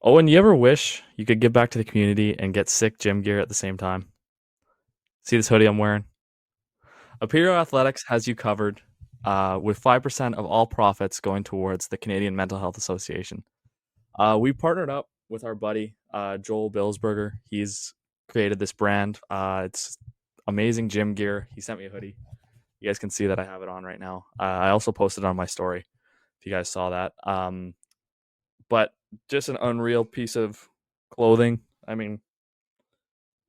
Owen, you ever wish you could give back to the community and get sick gym gear at the same time? See this hoodie I'm wearing? Apero Athletics has you covered with 5% of all profits going towards the Canadian Mental Health Association. We partnered up with our buddy, Joel Billsberger. He's created this brand. It's amazing gym gear. He sent me a hoodie. You guys can see that I have it on right now. I also posted it on my story if you guys saw that. But just an unreal piece of clothing. I mean,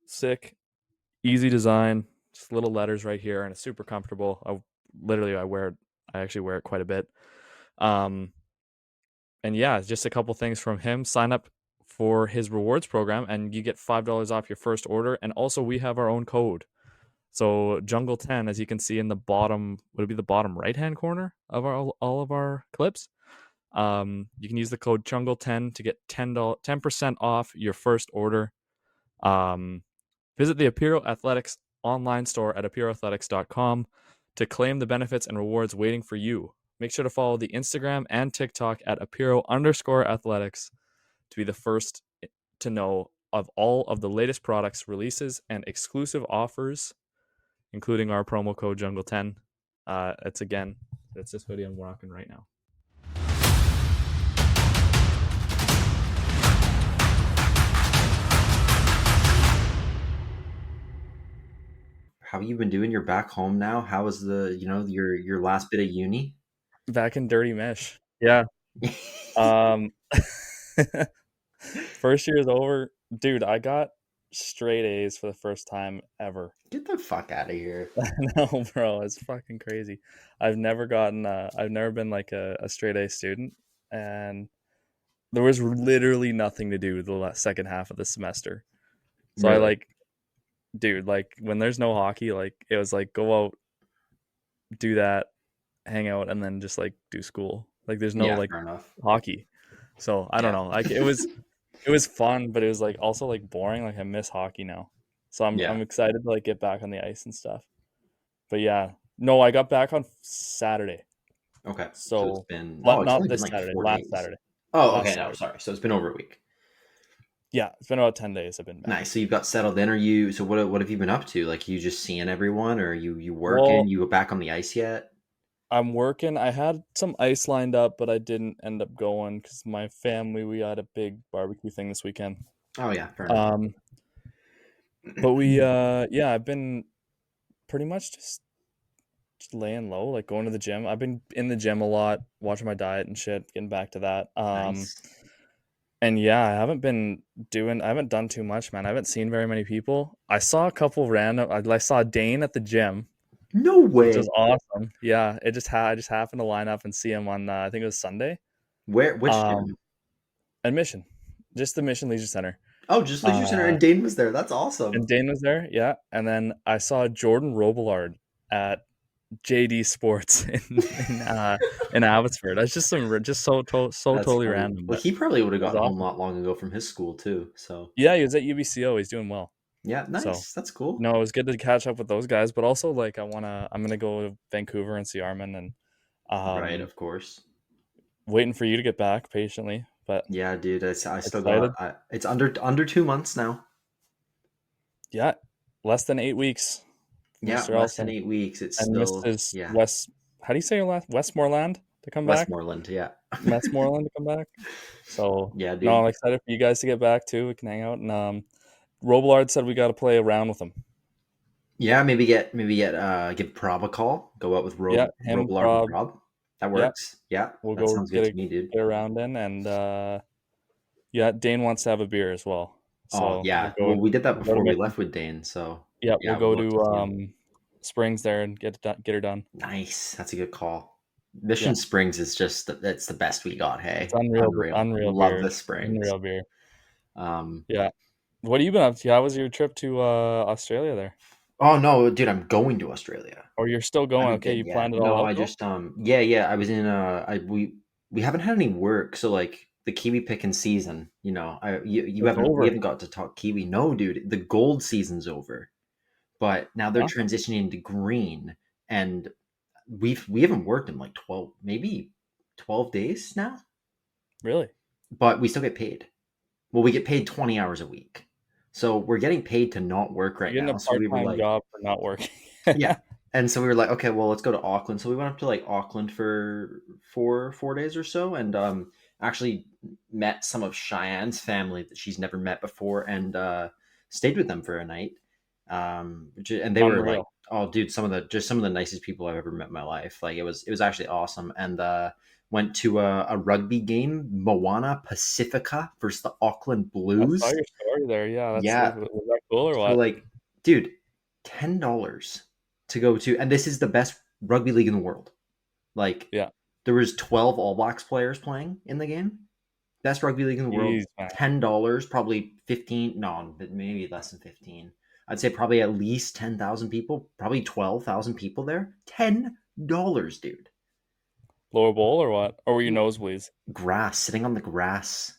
sick, easy design, just little letters right here, and it's super comfortable. I wear it. I actually wear it quite a bit. Um, and yeah, just a couple things from him. Sign up for his rewards program, and you get $5 off your first order. And also, we have our own code. So Jungle 10, as you can see in the bottom, would it be the bottom right hand corner of all of our clips? You can use the code Jungle 10 to get 10% off your first order. Visit the Apero Athletics online store at aperoathletics.com to claim the benefits and rewards waiting for you. Make sure to follow the Instagram and TikTok at apero_athletics to be the first to know of all of the latest products, releases, and exclusive offers, including our promo code Jungle10. It's this hoodie I'm rocking right now. How you been doing? You're back home now. How was your last bit of uni? Back in Dirty Mesh. Yeah. Um, First year is over. Dude, I got straight A's for the first time ever. Get the fuck out of here. No, bro, it's fucking crazy. I've never been like a straight A student, and there was literally nothing to do the second half of the semester. So Really? like when there's no hockey, like it was like go out, do that, hang out, and then just like do school. Like there's no Yeah, like fair enough. hockey. So I don't Yeah. know. Like it was fun, but it was like also like boring. Like I miss hockey now. So Yeah. I'm excited to like get back on the ice and stuff. But yeah. No, I got back on Saturday. Okay. So it's So been it's not only been this like Saturday, 4 days. last Saturday. Oh, okay, Last no, Saturday. sorry. So it's been over a week. Yeah, it's been about 10 days I've been back. Nice. So you've got settled in. Are you so what have you been up to? Like you just seeing everyone or you working? Well, You back on the ice yet? I'm working. I had some ice lined up, but I didn't end up going because my family, we had a big barbecue thing this weekend. Oh yeah, fair enough. Um, but yeah, I've been pretty much just laying low, like going to the gym. I've been in the gym a lot, watching my diet and shit, getting back to that. Nice. And yeah, I haven't done too much, man. I haven't seen very many people. I saw a couple random, I saw Dane at the gym, No which was way. awesome. Yeah, I just happened to line up and see him on, I think it was Sunday. Which Um, gym? Admission, just the Mission Leisure Center. Oh, just Leisure Center Uh, and Dane was there. That's awesome. and Dane was there, yeah. And then I saw Jordan Robillard at JD Sports in Abbotsford. That's just so That's totally funny. random, Well, but he probably would have it was gotten home awesome. not long ago from his school too. So Yeah, he was at UBCO. He's doing well. yeah, So nice. That's cool. no, it was good to catch up with those guys. But also, like, I'm gonna go to Vancouver and see Armin, and Right, um, of course. waiting for you to get back patiently. But Yeah, dude. I still got. excited. It's under 2 months now. Yeah, less than 8 weeks for Yeah, Mr. less than Elson 8 weeks. It's and still Mrs. yeah. West. How do you say your last Westmoreland to come back? Westmoreland. Yeah. Westmoreland to come back. So Yeah, no, dude. I'm excited for you guys to get back too. We can hang out, and Robillard said we got to play around with him. Yeah, maybe get give Prob a call. Go out with Yeah, him, Robillard and Prob. Prob. That Yeah, works. Yeah, we'll that go sounds good to me, dude. get around in, and yeah, Dane wants to have a beer as well, Oh so yeah. Well, we did that we'll go to before we Mission. left with Dane. So Yeah, we'll yeah, we'll go go out to to see him. Springs there and get her done. Nice. That's a good call. Mission Yeah, Springs is just that's the best we got. it's Hey, unreal. unreal Love beer, the Springs. unreal beer. Um. Yeah, what have you been up to? How was your trip to Australia there? Oh no, dude, I'm going to Australia. Or you're still I going? haven't Okay, been you yet. planned it all No, out I though. just yeah. I was in I we haven't had any work, so like the kiwi picking season. You It's haven't we over. haven't got to talk kiwi. No, dude, the gold season's over, but now they're Huh? transitioning to green, and we haven't worked in like 12 maybe 12 days now, Really? but we still get paid. well, we get paid 20 hours a week. So we're getting paid to not work right You're getting now. a So we were part-time like, job for not working. yeah. And so we were like, okay, well, let's go to Auckland. So we went up to like Auckland for four days or so, and actually met some of Cheyenne's family that she's never met before, and stayed with them for a night. And they were like, Unreal. oh, dude, some of the nicest people I've ever met in my life. Like it was actually awesome, and went to a rugby game, Moana Pacifica versus the Auckland I saw Blues. your story there. Yeah, Yeah, was that cool or so what? like, dude, $10 to go to, and this is the best rugby league in the world. Like, Yeah. there was 12 All Blacks players playing in the game. Best rugby league in the world. Jeez, man. $10, probably 15. No, but maybe less than 15. I'd say probably at least 10,000 people, probably 12,000 people there. $10, dude. Lower bowl or what? Or were you nosebleeds? Grass, sitting on the grass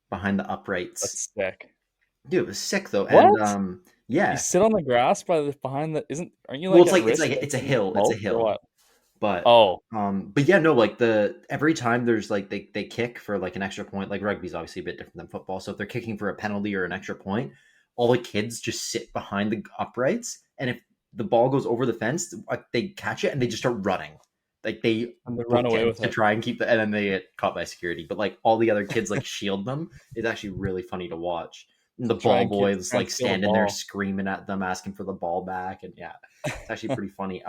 behind the uprights. That's sick. Dude, it was sick though, and What? You yeah. sit on the grass behind the isn't aren't you Well, like it's at like risk of it's a getting hill. It's a smoked or hill. what? But Oh, but yeah, no, like the every time there's like they kick for like an extra point, like rugby's obviously a bit different than football. So if they're kicking for a penalty or an extra point, all the kids just sit behind the uprights, and if the ball goes over the fence, like they catch it and they just start running. Like they and they run book away it with to it. try and keep the and then they get caught by security. But like all the other kids like shield them. It's actually really funny to watch. And the ball boys Try and like steal the standing there ball. screaming at them, asking for the ball back, and yeah, it's actually pretty funny.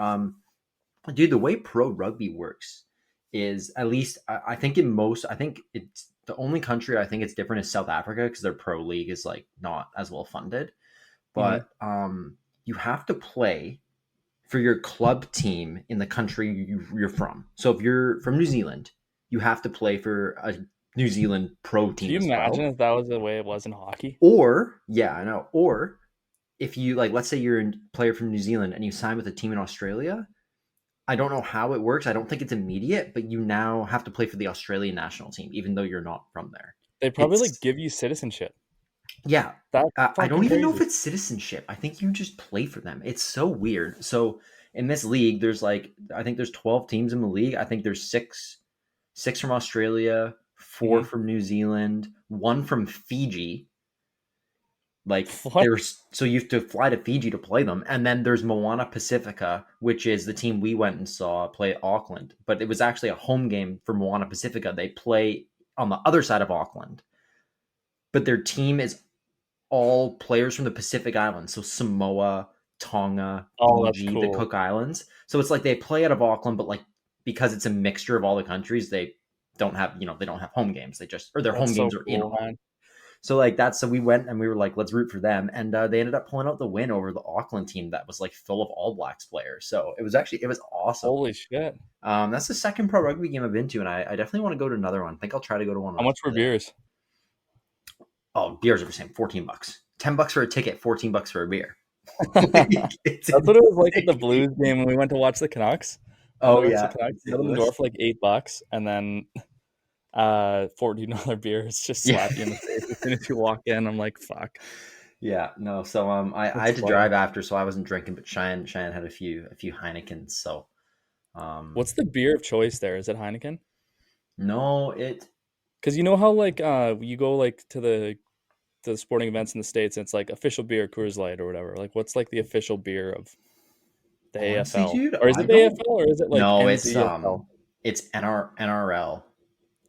Dude, the way pro rugby works is at least I think in most I think it's the only country I think it's different is South Africa because their pro league is like not as well funded. Hmm. But you have to play for your club team in the country you're from. So if you're from New Zealand, you have to play for a New Zealand pro Can team you as imagine well. if that was the way it was in hockey? Or yeah, I know. Or if you like, let's say you're a player from New Zealand and you sign with a team in Australia, I don't know how it works. I don't think it's immediate, but you now have to play for the Australian national team, even though you're not from there. They probably like It's give you citizenship. yeah. That's I don't fucking even know if crazy. it's citizenship. I think you just play for them. It's so weird. So in this league, there's like I think there's 12 teams in the league. I think there's six from Australia, four Hmm. from New Zealand, one from Fiji. Like What? there's so you have to fly to Fiji to play them, and then there's Moana Pacifica, which is the team we went and saw play at Auckland. But it was actually a home game for Moana Pacifica. They play on the other side of Auckland, but their team is all players from the Pacific Islands, so Samoa, Tonga, Oh, that's Fiji, the cool. Cook Islands. So it's like they play out of Auckland, but like because it's a mixture of all the countries, they don't have home games. They just or their home That's so games are in cool, Auckland. man. So like that's so we went and we were like, let's root for them, and they ended up pulling out the win over the Auckland team that was like full of All Blacks players. So it was awesome. Holy shit. That's the second pro rugby game I've been to, and I definitely want to go to another one. I think I'll try to go to one How when much I for fly there. beers? Oh, beers are the same, $14, $10 for a ticket, $14 for a beer. It's That's what it was like at the insane. Blues game when we went to watch the Canucks. When Oh they were the yeah, Canucks, you got them in the door ridiculous. for like $8 and then $14 beers just Yeah, slap you in the face as soon as you walk in. I'm like, fuck. yeah. No, so I That's had to funny. drive after, so I wasn't drinking, but Cheyenne had a few Heinekens. So um, What's the beer of choice there? Is it Heineken? no, it Because you know how like you go like to the sporting events in the States and it's like official beer Coors Light or whatever. Like what's like the official beer of the honestly, AFL? dude, Or is I it the don't. AFL or is it like No, NZFL? it's NRL.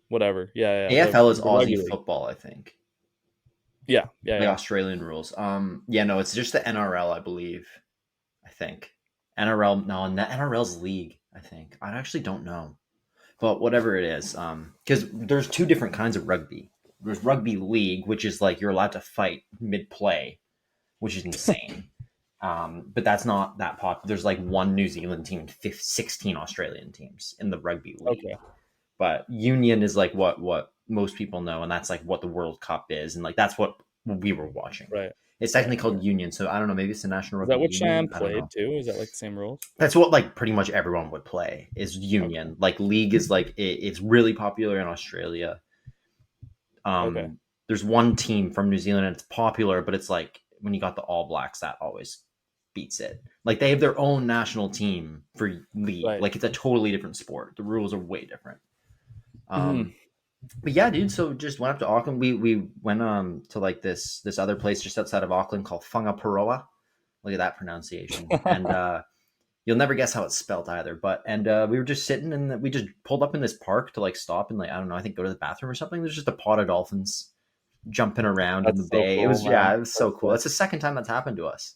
Whatever. Yeah, yeah. AFL is The rugby Aussie league. football, I think. Yeah, yeah, Like yeah. Australian rules. Yeah, no, it's just the NRL, I believe. I think NRL. No, and the NRL's league. I think I actually don't know, but whatever it is, because there's two different kinds of rugby. There's rugby league, which is like you're allowed to fight mid play, which is insane. But that's not that popular. There's like one New Zealand team and 16 Australian teams in the rugby league. Okay. But union is like what most people know, and that's like what the World Cup is, and like that's what we were watching. Right. It's Right. technically called union, so I don't know. Maybe it's the National Is that Rugby what Union. Cheyenne I don't played know. too? Is that like the same rules? That's what like pretty much everyone would play is Okay. union. Like league is like it's really popular in Australia. Okay. There's one team from New Zealand and it's popular, but it's like when you got the All Blacks, that always beats it. Like they have their own national team for league. Right. Like it's a totally different sport. The rules are way different. Hmm. Um, But yeah, dude. So just went up to Auckland. We went to like this other place just outside of Auckland called Whangaparoa. Look at that pronunciation. And you'll never guess how it's spelled either. But and we were just sitting and we just pulled up in this park to like stop and like I don't know, I think go to the bathroom or something. There's just a pod of dolphins jumping around in the That's so bay. It cool, was yeah, man. it was so That's cool. sick. That's the second time that's happened to us.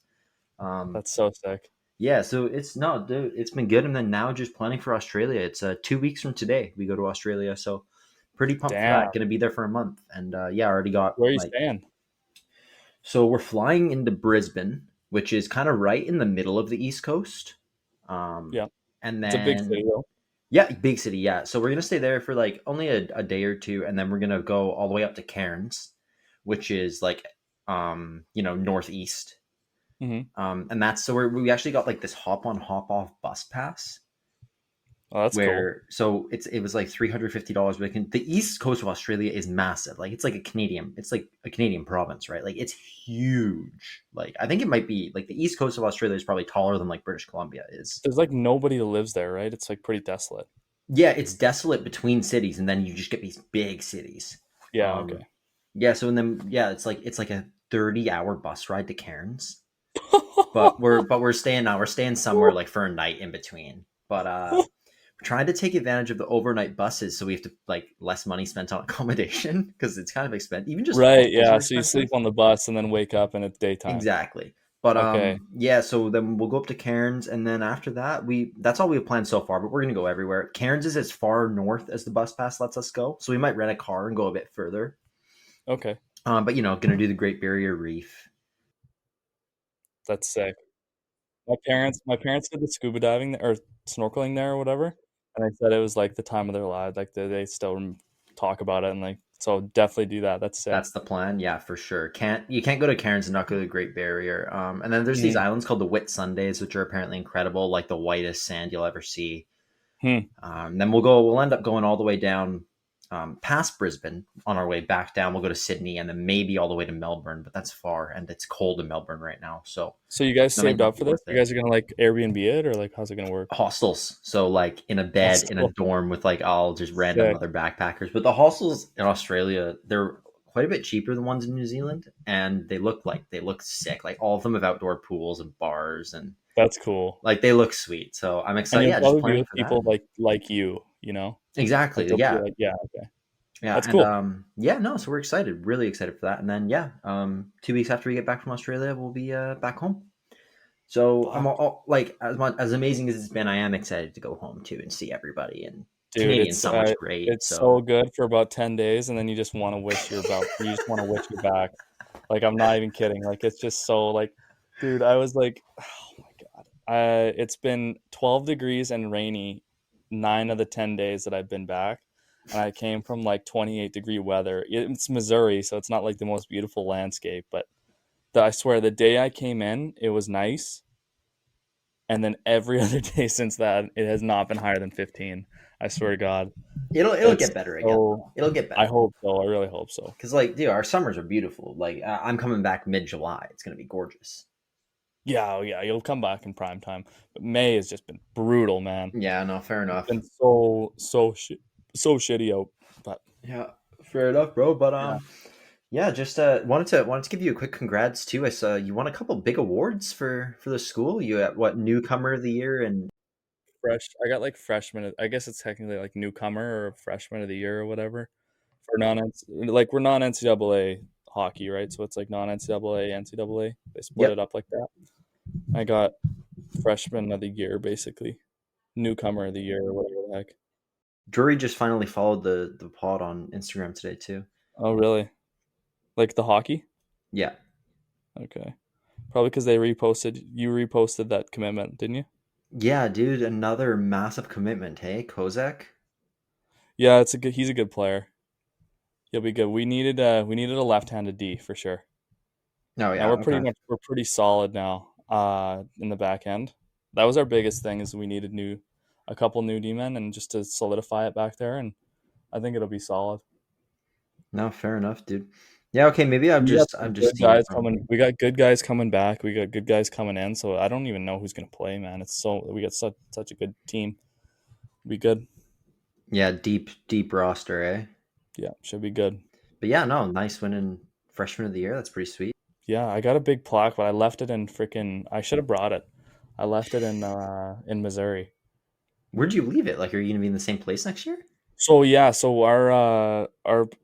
Um, That's so sick. yeah, so it's no, dude, it's been good. And then now just planning for Australia. It's 2 weeks from today we go to Australia. So pretty pumped for that. Damn. Going to be there for a month. And yeah, I already got Where are you like staying? so we're flying into Brisbane, which is kind of right in the middle of the East Coast. Um, Yeah. and It's a big then city though. yeah, big city. Yeah, so we're gonna stay there for like only a day or two, and then we're gonna go all the way up to Cairns, which is like northeast. Hmm. And that's so we actually got like this hop on hop off bus pass Oh, that's cool. where so it was like $350. But the east coast of Australia is massive. Like it's like a Canadian province, right? Like it's huge. Like I think it might be like the east coast of Australia is probably taller than like British Columbia is. There's like nobody that lives there, right? It's like pretty desolate. Yeah, it's desolate between cities, and then you just get these big cities. Yeah. Um, Okay. yeah, so and then yeah, it's like a 30-hour bus ride to Cairns. But we're staying now. We're staying somewhere like for a night in between. But we're trying to take advantage of the overnight buses, so we have to like less money spent on accommodation because it's kind of expensive. Even just Right. hostels are Yeah. So you sleep expensive. on the bus and then wake up and it's daytime. Exactly. But Okay. yeah, so then we'll go up to Cairns, and then after that we that's all we have planned so far, but we're gonna go everywhere. Cairns is as far north as the bus pass lets us go. So we might rent a car and go a bit further. Okay. But gonna do the Great Barrier Reef. That's sick. My parents did the scuba diving or snorkeling there or whatever, and they said it was like the time of their lives. Like they still talk about it and like so definitely do that. That's sick. That's the plan, yeah, for sure. You can't go to Cairns and not go to the Great Barrier. And then there's these Mm. islands called the Whit Sundays, which are apparently incredible, like the whitest sand you'll ever see. Hmm. Then we'll end up going all the way down past Brisbane on our way back down. We'll go to Sydney and then maybe all the way to Melbourne, but that's far and it's cold in Melbourne right now, so So you guys that might saved not up be for this? worth You it. guys are gonna like Airbnb it or like how's it gonna work? Hostels, so like in a bed in a Hostel. dorm with like all just random Sick. other backpackers. But the hostels in Australia, they're quite a bit cheaper than ones in New Zealand, and they look sick. Like all of them have outdoor pools and bars, and That's cool. like they look sweet. So I'm And excited. you'll Yeah, just probably be planning with for that. people like you know? Like Exactly. they'll be Yeah. like, yeah, okay. Yeah, That's and cool. yeah, no, so we're excited, really excited for that. And then yeah, 2 weeks after we get back from Australia, we'll be back home. So I'm Fuck. like as amazing as it's been, I am excited to go home too and see everybody. And Dude, Canadian summer's great. it's So so good for about 10 days and then you just want to wish you're back. Like I'm not even kidding. Like it's just so like dude, I was like, oh my God. It's been 12 degrees and rainy 9 of the 10 days that I've been back. And I came from like 28-degree weather. It's Missouri, so it's not like the most beautiful landscape, but I swear the day I came in, it was nice. And then every other day since that, it has not been higher than 15. I swear to God. it'll It's get better again though. so It'll get I better hope so. I really hope so. because like dude, our summers are beautiful. Like I'm coming back mid-July. It's gonna be gorgeous. Yeah, oh yeah, you'll come back in prime time. But May has just been brutal, man. Yeah, no, fair It's enough. been so shitty out. But Yeah, fair enough, bro. But yeah, yeah, just wanted to give you a quick congrats too. I saw you won a couple big awards for the school. You at what newcomer of the year and I got like freshman. I guess it's technically like newcomer or freshman of the year or whatever for non like we're non NCAA hockey, right? So it's like non NCAA NCAA. They split it yep. up like that. I got freshman of the year basically, newcomer of the year or whatever the heck. Drury just finally followed the pod on Instagram today too. Oh really? Like the hockey? Yeah, Okay. Probably because you reposted that commitment, didn't you? yeah, dude, another massive commitment. Hey, Kozak. Yeah, he's a good player. He'll be good. We needed a left-handed D for sure. Oh Now yeah, okay. we're pretty solid now in the back end. That was our biggest thing is we needed a couple new D men and just to solidify it back there and I think it'll be solid. No, fair enough, dude. Yeah, okay. Maybe We got I'm some just good seeing it guys from coming. We got good guys coming back. We got good guys coming in. So I don't even know who's gonna play, man. We got such a good team. Be good. yeah, deep roster, eh? Yeah, should be good. But yeah, no, nice winning freshman of the year. That's pretty sweet. Yeah, I got a big plaque, but I left it in freaking. I should have brought it. I left it in Missouri. Where'd you leave it? Like, are you gonna be in the same place next year? So yeah, so our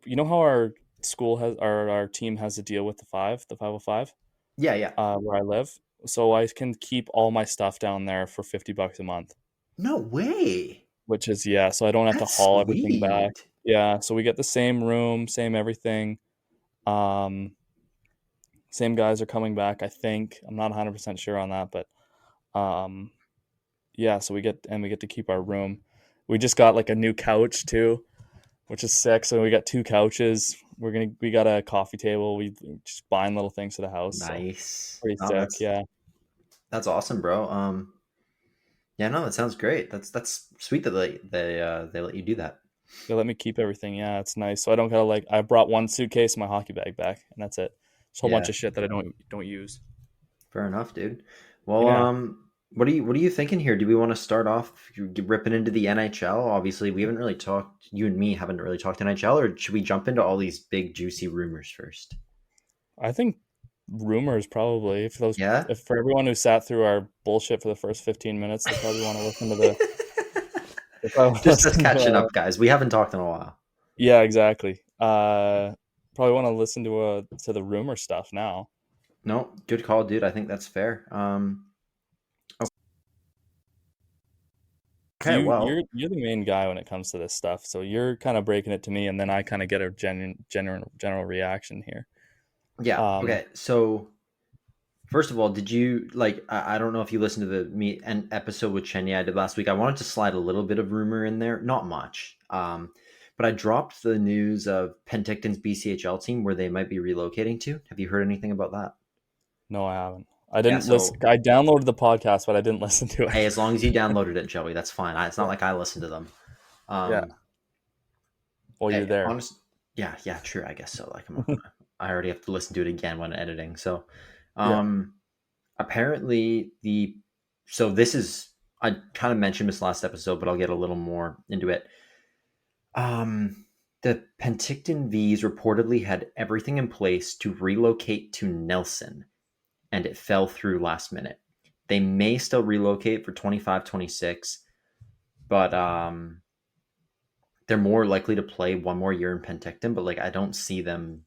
you know how our school has our team has a deal with the 505, Yeah, yeah. where I live. So I can keep all my stuff down there for $50 a month, No way. which is yeah. So I don't have to That's haul everything back. sweet. Yeah, so we get the same room, same everything. Um, Same guys are coming back. I think I'm not 100% sure on that, but um, yeah. So we get to keep our room. We just got like a new couch too, which is sick. So we got two couches. We got a coffee table. We just buying little things for the house. So Nice. pretty Oh, sick. Yeah. that's awesome, bro. Yeah, no, that sounds great. That's sweet that they let you do that. They let me keep everything. Yeah, it's nice. So I don't gotta like. I brought one suitcase, and my hockey bag back, and that's it. Just a whole bunch Yeah, of shit that I don't use. fair enough, dude. Well, Yeah. what are you thinking here? Do we want to start off ripping into the NHL? Obviously, we haven't really talked. You and me haven't really talked NHL, or should we jump into all these big juicy rumors first? I think rumors probably Yeah. if for everyone who sat through our bullshit for the first 15 minutes, they probably want to listen to the they probably Just us listen to catching up, guys. We haven't talked in a while. yeah, exactly. Probably want to listen to the rumor stuff now. No, good call, dude. I think that's fair. Okay, well, You're the main guy when it comes to this stuff, so you're kind of breaking it to me, and then I kind of get a general reaction here. yeah. Um, Okay, so first of all, did you like? I don't know if you listened to the me an episode with Chenya I did last week. I wanted to slide a little bit of rumor in there, not much. But I dropped the news of Penticton's BCHL team where they might be relocating to. Have you heard anything about that? no, I haven't. I Yeah. didn't listen. So I downloaded the podcast, but I didn't listen to hey, it. as long as you downloaded it, Joey, that's fine. It's not Yeah. like I listened to them. Yeah. Um, Well, you're hey, there. honest, yeah, yeah, true. I guess so. Like I'm not gonna. I already have to listen to it again when editing. So, Yeah. um, apparently so this is I kind of mentioned this last episode, but I'll get a little more into it. Um, the Penticton V's reportedly had everything in place to relocate to Nelson, and it fell through last minute. They may still relocate for 25-26, but they're more likely to play one more year in Penticton, but like I don't see them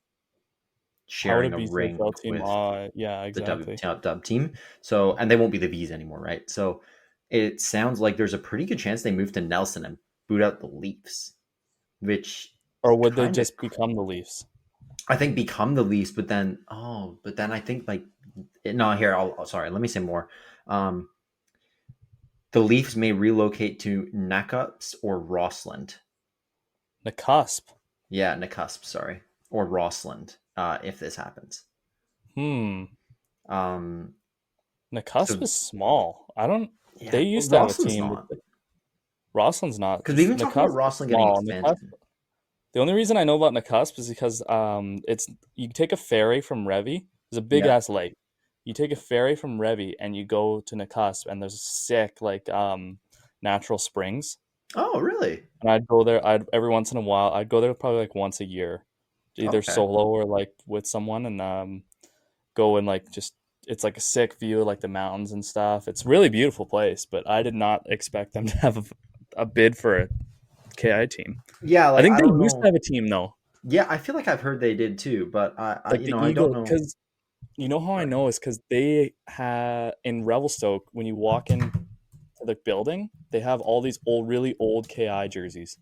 How would a sharing a BCFL rink team? with Yeah, the exactly. dub team. So, and they won't be the V's anymore, right? So, it sounds like there's a pretty good chance they move to Nelson and boot out the Leafs, which Or would they kind of just become the Leafs? I think become the Leafs, but then I think like no here sorry let me say more. Um, the Leafs may relocate to Nakups or Rossland. The cusp. Yeah, Nakusp, sorry, or Rossland. If this happens. Hmm. Um, The so cusp is small. I don't. yeah, They well, used to have a Rossland's team. not Rossland's not. because we've been The talking about cusp is Rossland getting small. And the cusp. expansion. The only reason I know about Nakusp is because it's you take a ferry from Revi. There's a big Yeah. ass lake. You take a ferry from Revi and you go to Nakusp, and there's sick like natural springs. Oh, really? And I'd go there. I'd every once in a while. I'd go there probably like once a year, either Okay. solo or like with someone, and go and like just it's like a sick view of like the mountains and stuff. It's a really beautiful place, but I did not expect them to have a bid for a KI team. Yeah, I like think I they don't used to know. have a team though, Yeah, I feel like I've heard they did too, but like the I don't Eagle, know. because you know how I Sorry. know is because they had in Revelstoke when you walk in to the building, they have all these really old KI jerseys,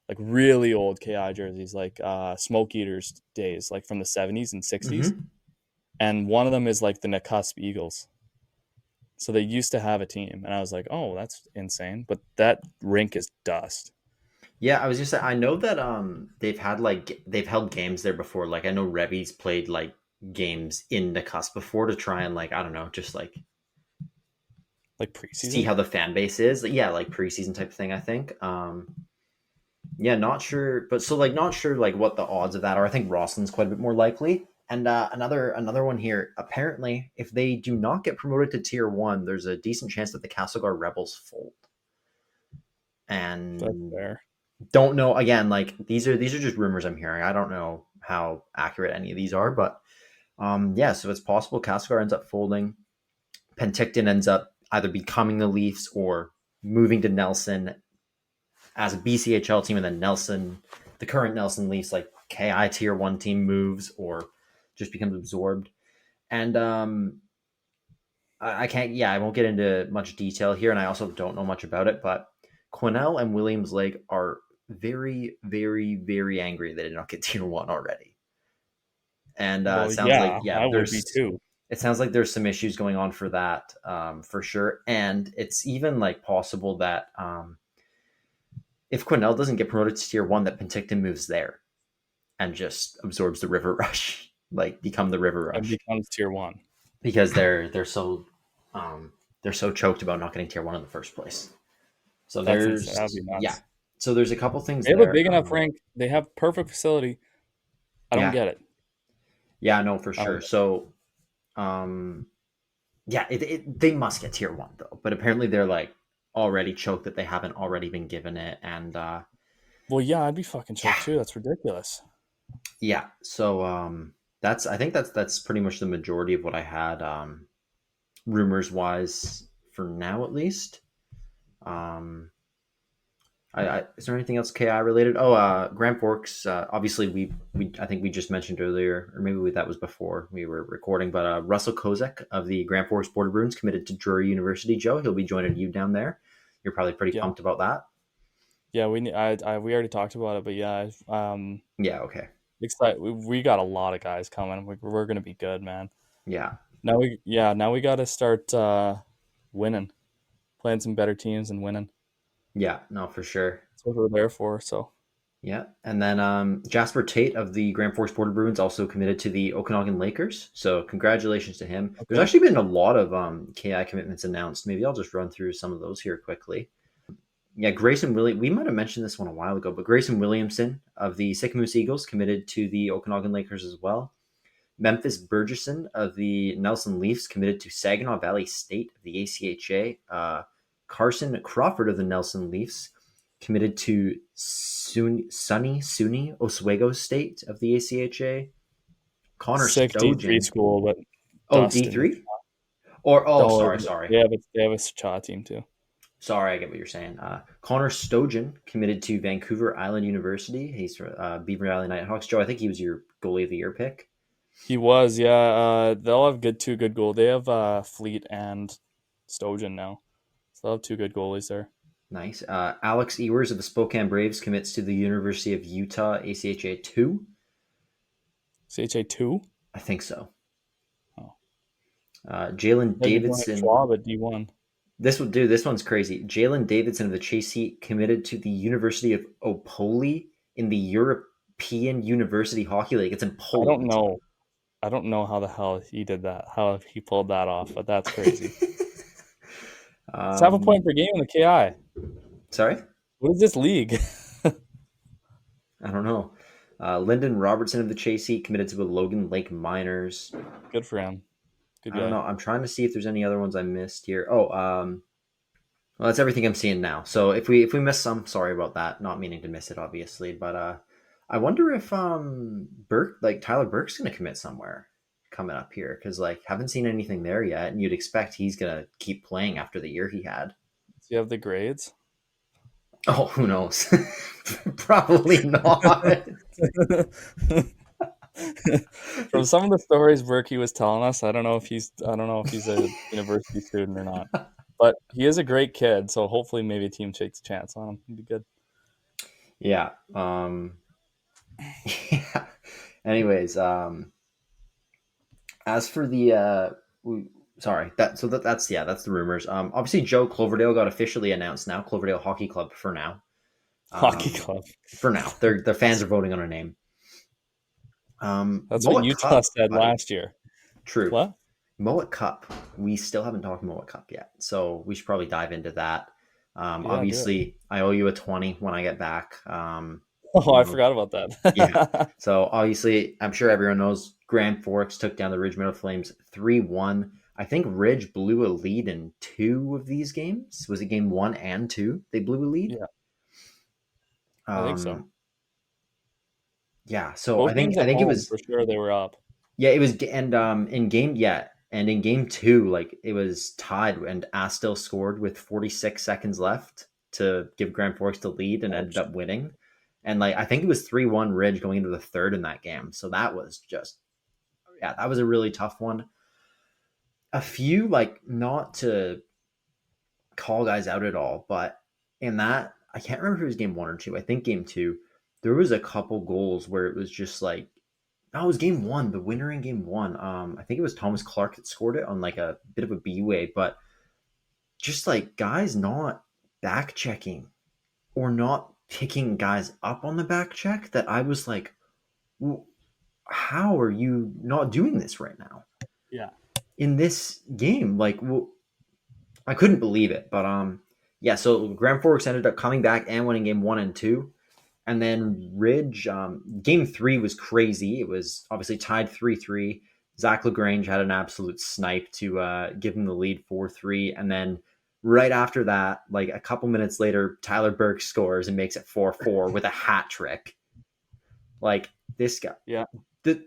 like really old KI jerseys, like Smoke Eaters days, like from the 70s and 60s, Hmm. and one of them is like the Nakusp Eagles. So they used to have a team, and I was like, "Oh, that's insane!" But that rink is dust. Yeah, I was just saying, I know that they've held games there before. Like I know Revy's played like games in the cusp before to try and like I don't know, just like Like see preseason. how the fan base is. Yeah, like preseason type of thing, I think. Yeah, not sure, but so like not sure like what the odds of that are. I think Rossland's quite a bit more likely. And another one here. Apparently, if they do not get promoted to tier one, there's a decent chance that the Castlegar Rebels fold. That's And fair. don't know. Again, like these are just rumors I'm hearing. I don't know how accurate any of these are, but yeah. So it's possible Castlegar ends up folding. Penticton ends up either becoming the Leafs or moving to Nelson as a BCHL team, and then Nelson, the current Nelson Leafs, like KI Tier 1 team moves or just becomes absorbed. And I can't, yeah, I won't get into much detail here, and I also don't know much about it, but Quinnell and Williams Lake are very, very, very angry they did not get Tier 1 already. And it Well, sounds like, yeah, yeah, I would be too. it sounds like there's some issues going on for that, for sure. And it's even like possible that if Quinnell doesn't get promoted to Tier 1, that Penticton moves there and just absorbs the River Rush, like become the River And Rush, becomes tier one. because they're so choked about not getting Tier 1 in the first place. So That's insane. That'd there's, be yeah, nuts. so there's a couple things They have a there. big enough rank. They have perfect facility. I don't Yeah, get it. yeah, no, for I don't sure. get So um, yeah, they must get Tier 1 though, but apparently they're like already choked that they haven't already been given it. And Well, yeah, I'd be fucking yeah, choked too. That's ridiculous. yeah. So that's, I think that's pretty much the majority of what I had, rumors wise, for now at least. Um, is there anything else KI related? Oh, Grand Forks. Obviously, we I think we just mentioned earlier, or maybe that was before we were recording. But Russell Kozak of the Grand Forks Border Bruins committed to Drury University. Joe, he'll be joining you down there. You're probably pretty Yeah, pumped about that. yeah. We already talked about it, but yeah, Yeah. Okay. excited. We got a lot of guys coming. We're gonna be good, man. Yeah. Now we got to start winning, playing some better teams and winning. Yeah. No, for sure. That's what we're there for. So Yeah, and then Jasper Tate of the Grand Forks Border Bruins also committed to the Okanagan Lakers. So congratulations to him. There's okay, actually been a lot of KI commitments announced. Maybe I'll just run through some of those here quickly. Yeah, Grayson Williams. We might have mentioned this one a while ago, but Grayson Williamson of the Sycamoose Eagles committed to the Okanagan Lakers as well. Memphis Burgesson of the Nelson Leafs committed to Saginaw Valley State of the ACHA. Carson Crawford of the Nelson Leafs committed to SUNY Oswego State of the ACHA. Connor sick D3 Stojan. school, but Oh, D Dustin. three. Or Oh, sorry. they have a Cha team too. Sorry, I get what you're saying. Connor Stojan committed to Vancouver Island University. He's from Beaver Valley Nighthawks. Joe, I think he was your goalie of the year pick. He was, yeah. They'll have two good goal. They have Fleet and Stojan now, so they'll have two good goalies there. Nice. Alex Ewers of the Spokane Braves commits to the University of Utah ACHA 2. CHA two. I think so. Oh, Jalen maybe going to Davidson. Schwab at D1. This one's crazy. Jalen Davidson of the Chase Heat committed to the University of Opole in the European University Hockey League. It's in I don't Poland. know. I don't know how the hell he did that. How he pulled that off, but that's crazy. It's half a um, point per game in the KI. sorry? What is this league? I don't know. Lyndon Robertson of the Chase Heat committed to the Logan Lake Miners. Good for him. Good I don't guy. know. I'm trying to see if there's any other ones I missed here. Oh, well, that's everything I'm seeing now. So if we miss some, sorry about that. Not meaning to miss it, obviously. But I wonder if Tyler Burke's gonna commit somewhere coming up here, because like haven't seen anything there yet, and you'd expect he's gonna keep playing after the year he had. Do you have the grades? Oh, who knows? Probably not. From some of the stories Berkey was telling us, I don't know if he's a university student or not. But he is a great kid, so hopefully maybe a team takes a chance on him. He'd be good. Yeah. Yeah. Anyways, as for the sorry, that's the rumors. Obviously Joe, Cloverdale got officially announced now. Cloverdale Hockey Club for now. Hockey club. For now, their fans are voting on a name. That's what Mowat Utah Cup, said buddy. last year. True. What? Mowat Cup. We still haven't talked Mowat Cup yet, so we should probably dive into that. Yeah, do it. Obviously, I owe you a 20 when I get back. Oh, You I know, forgot about yeah. that. So obviously, I'm sure everyone knows Grand Forks took down the Ridge Meadow Flames 3-1. I think Ridge blew a lead in two of these games. Was it game 1 and 2? They blew a lead. Yeah. I think so. Yeah, so Both games I at think it home was for sure. They were up. yeah, it was and in game 2 like it was tied and Astil scored with 46 seconds left to give Grand Forks the lead and ended Ouch. up winning. And like I think it was 3-1 Ridge going into the third in that game. So that was just yeah, that was a really tough one. A few like not to call guys out at all, but in that I can't remember if it was game 1 or 2. I think game 2 there was a couple goals where it was just like no, it was game 1, the winner in game 1. I think it was Thomas Clark that scored it on like a bit of a B way, but just like guys not back checking or not picking guys up on the back check that I was like, how are you not doing this right now Yeah. in this game? Like, I couldn't believe it, but yeah. So Grand Forks ended up coming back and winning game 1 and 2, and then Ridge game 3 was crazy. It was obviously tied 3-3. Zach LaGrange had an absolute snipe to give him the lead 4-3, and then right after that, like a couple minutes later, Tyler Burke scores and makes it 4-4 with a hat trick. Like this guy, Yeah. the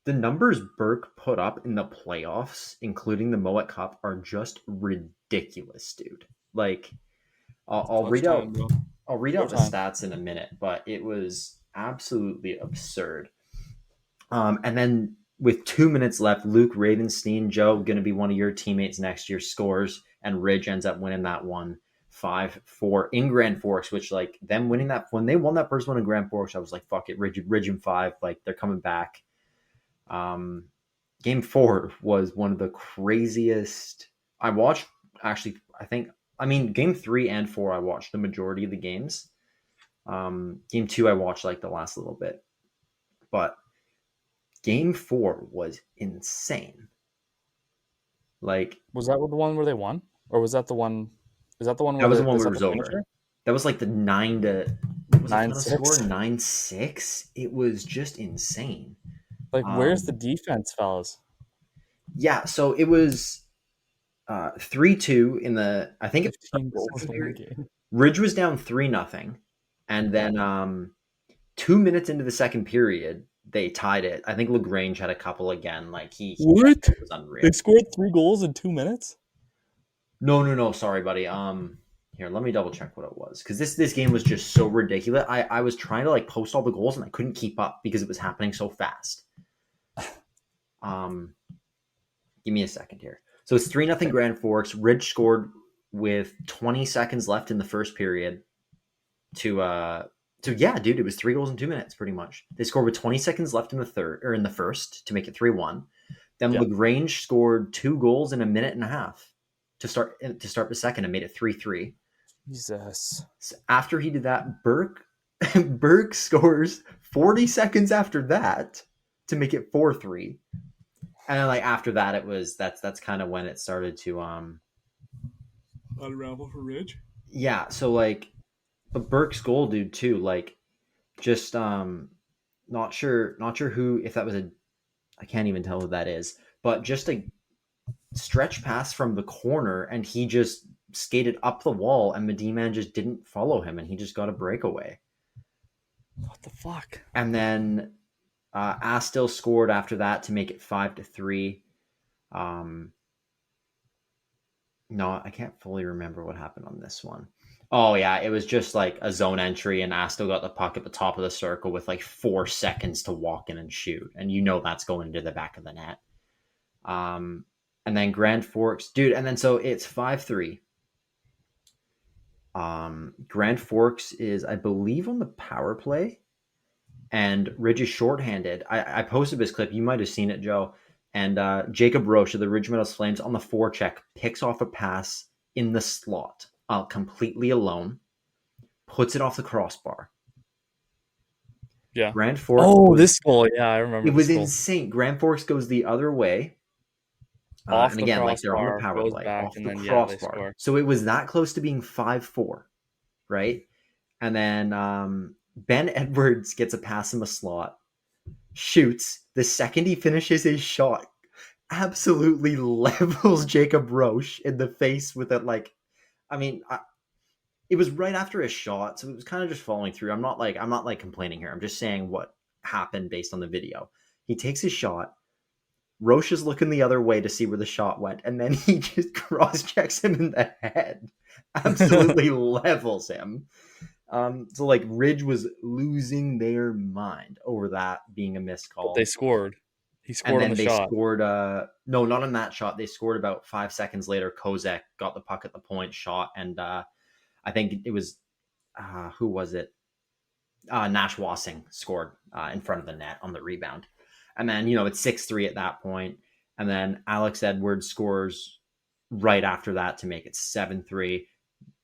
the numbers Burke put up in the playoffs, including the Mowat Cup, are just ridiculous, dude. Like I'll Clutch read time, out bro. the Showtime. stats in a minute, but it was absolutely absurd. And then with 2 minutes left, Luke Ravenstein, Joe, going to be one of your teammates next year, scores, and Ridge ends up winning that one 5-4 in Grand Forks, which like them winning that when they won that first one in Grand Forks, I was like, fuck it, Ridge and 5, like they're coming back. Um, Game 4 was one of the craziest. I watched actually. I mean, Game 3 and 4 I watched the majority of the games. Game 2 I watched like the last little bit, but Game 4 was insane. Like Was that the one where they won, or was that the one? Is that the one that where was the one is where it that the was over. finisher? That was like the 9 to what was the Nine final score? six. 9-6. It was just insane. Like, where's the Um, defense, fellas? yeah, so it was 3-2 in the I think it was 15 the goals second to win a period. game. Ridge was down 3-0, and Yeah. then 2 minutes into the second period, they tied it. I think Lagrange had a couple again. Like What? was unreal. They scored 3 goals in 2 minutes. No, sorry, buddy. Here, let me double check what it was because this game was just so ridiculous. I was trying to like post all the goals and I couldn't keep up because it was happening so fast. Um, Give me a second here. So it's 3-0 Okay. Grand Forks. Ridge scored with 20 seconds left in the first period to yeah, dude, it was 3 goals in 2 minutes pretty much. They scored with 20 seconds left in the third or in the first to make it 3-1. Then Yeah. Lagrange scored 2 goals in a minute and a half to start the second and made it 3-3. Jesus. So after he did that, Burke scores 40 seconds after that to make it 4-3. And then like after that it was that's kind of when it started to Unravel for Ridge. yeah, so like but Burke's goal dude too, like just not sure who if that was a I can't even tell who that is, but just a stretch pass from the corner and he just skated up the wall and the D-man just didn't follow him and he just got a breakaway. What the fuck? And then Astil scored after that to make it 5-3. Um, no, I can't fully remember what happened on this one. Oh yeah, it was just like a zone entry, and Astil got the puck at the top of the circle with like 4 seconds to walk in and shoot, and you know that's going into the back of the net. Um, and then Grand Forks, dude, and then so it's 5-3. Grand Forks is, I believe, on the power play, and Ridge is shorthanded. I posted this clip. You might have seen it, Joe. And Jacob Roche of the Ridge Meadows Flames on the forecheck picks off a pass in the slot completely alone, puts it off the crossbar. Yeah. Grand Forks. Oh, this goal. Yeah, I remember It this was goal. insane. Grand Forks goes the other way. Off And the again, like they're on the crossbar, power goes play, back, off and the then, yeah, they crossbar. score. So it was that close to being 5-4, right? And then Ben Edwards gets a pass in the slot, shoots. The second he finishes his shot, absolutely levels Jacob Roche in the face with it. Like, I mean, it was right after a shot, so it was kind of just following through. I'm not complaining here. I'm just saying what happened based on the video. He takes his shot. Roche is looking the other way to see where the shot went, and then he just cross checks him in the head, absolutely levels him. So like Ridge was losing their mind over that being a missed But call. they scored. He And scored on then the they shot. scored. No, not on that shot. They scored about 5 seconds later. Kozak got the puck at the point, shot, and I think it was who was it? Nash Wassing scored in front of the net on the rebound. And then, it's 6-3 at that point. And then Alex Edwards scores right after that to make it 7-3.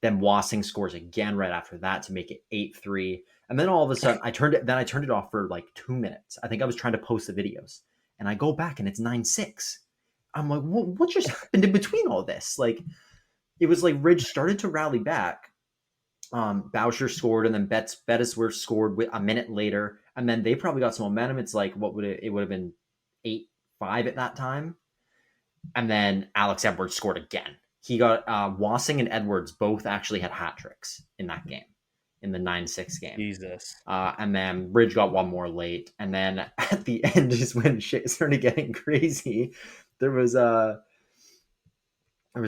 Then Wassing scores again right after that to make it 8-3. And then all of a sudden, I turned it off for like 2 minutes. I think I was trying to post the videos. And I go back and it's 9-6. I'm like, what just happened in between all this? Like, it was like Ridge started to rally back. Boucher scored, and then Bettisworth scored a minute later, and then they probably got some momentum. It's like it would have been 8-5 at that time, and then Alex Edwards scored again. He got Wassing and Edwards both actually had hat tricks in that game, in the 9-6 game. Jesus. And then Ridge got one more late, and then at the end is when shit started getting crazy. There was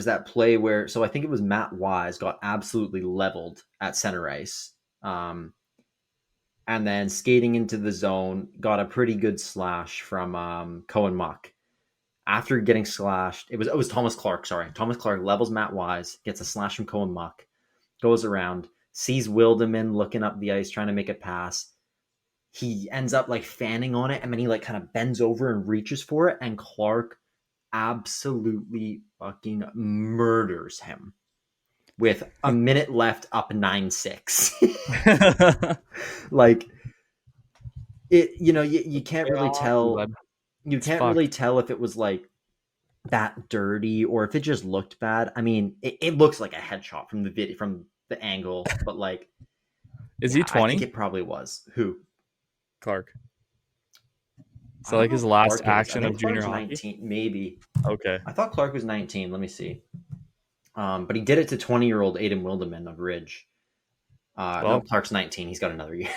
that play where, so I think it was Matt Wise got absolutely leveled at center ice. And then skating into the zone, got a pretty good slash from Cohen Muck. After getting slashed, it was Thomas Clark, sorry. Thomas Clark levels Matt Wise, gets a slash from Cohen Muck, goes around, sees Wilderman looking up the ice, trying to make a pass. He ends up like fanning on it, and then he like kind of bends over and reaches for it, and Clark absolutely fucking murders him with a minute left, up 9-6. Like it, you can't really tell. You can't really tell if it was like that dirty or if it just looked bad. I mean, it looks like a headshot from the video, from the angle, but like, Is he 20? I think it probably was. Who? Clark. So like his last action of junior Clark's hockey? 19, maybe. Okay. I thought Clark was 19. Let me see. But he did it to 20-year-old Aiden Wilderman of Ridge. No, Clark's 19. He's got another year.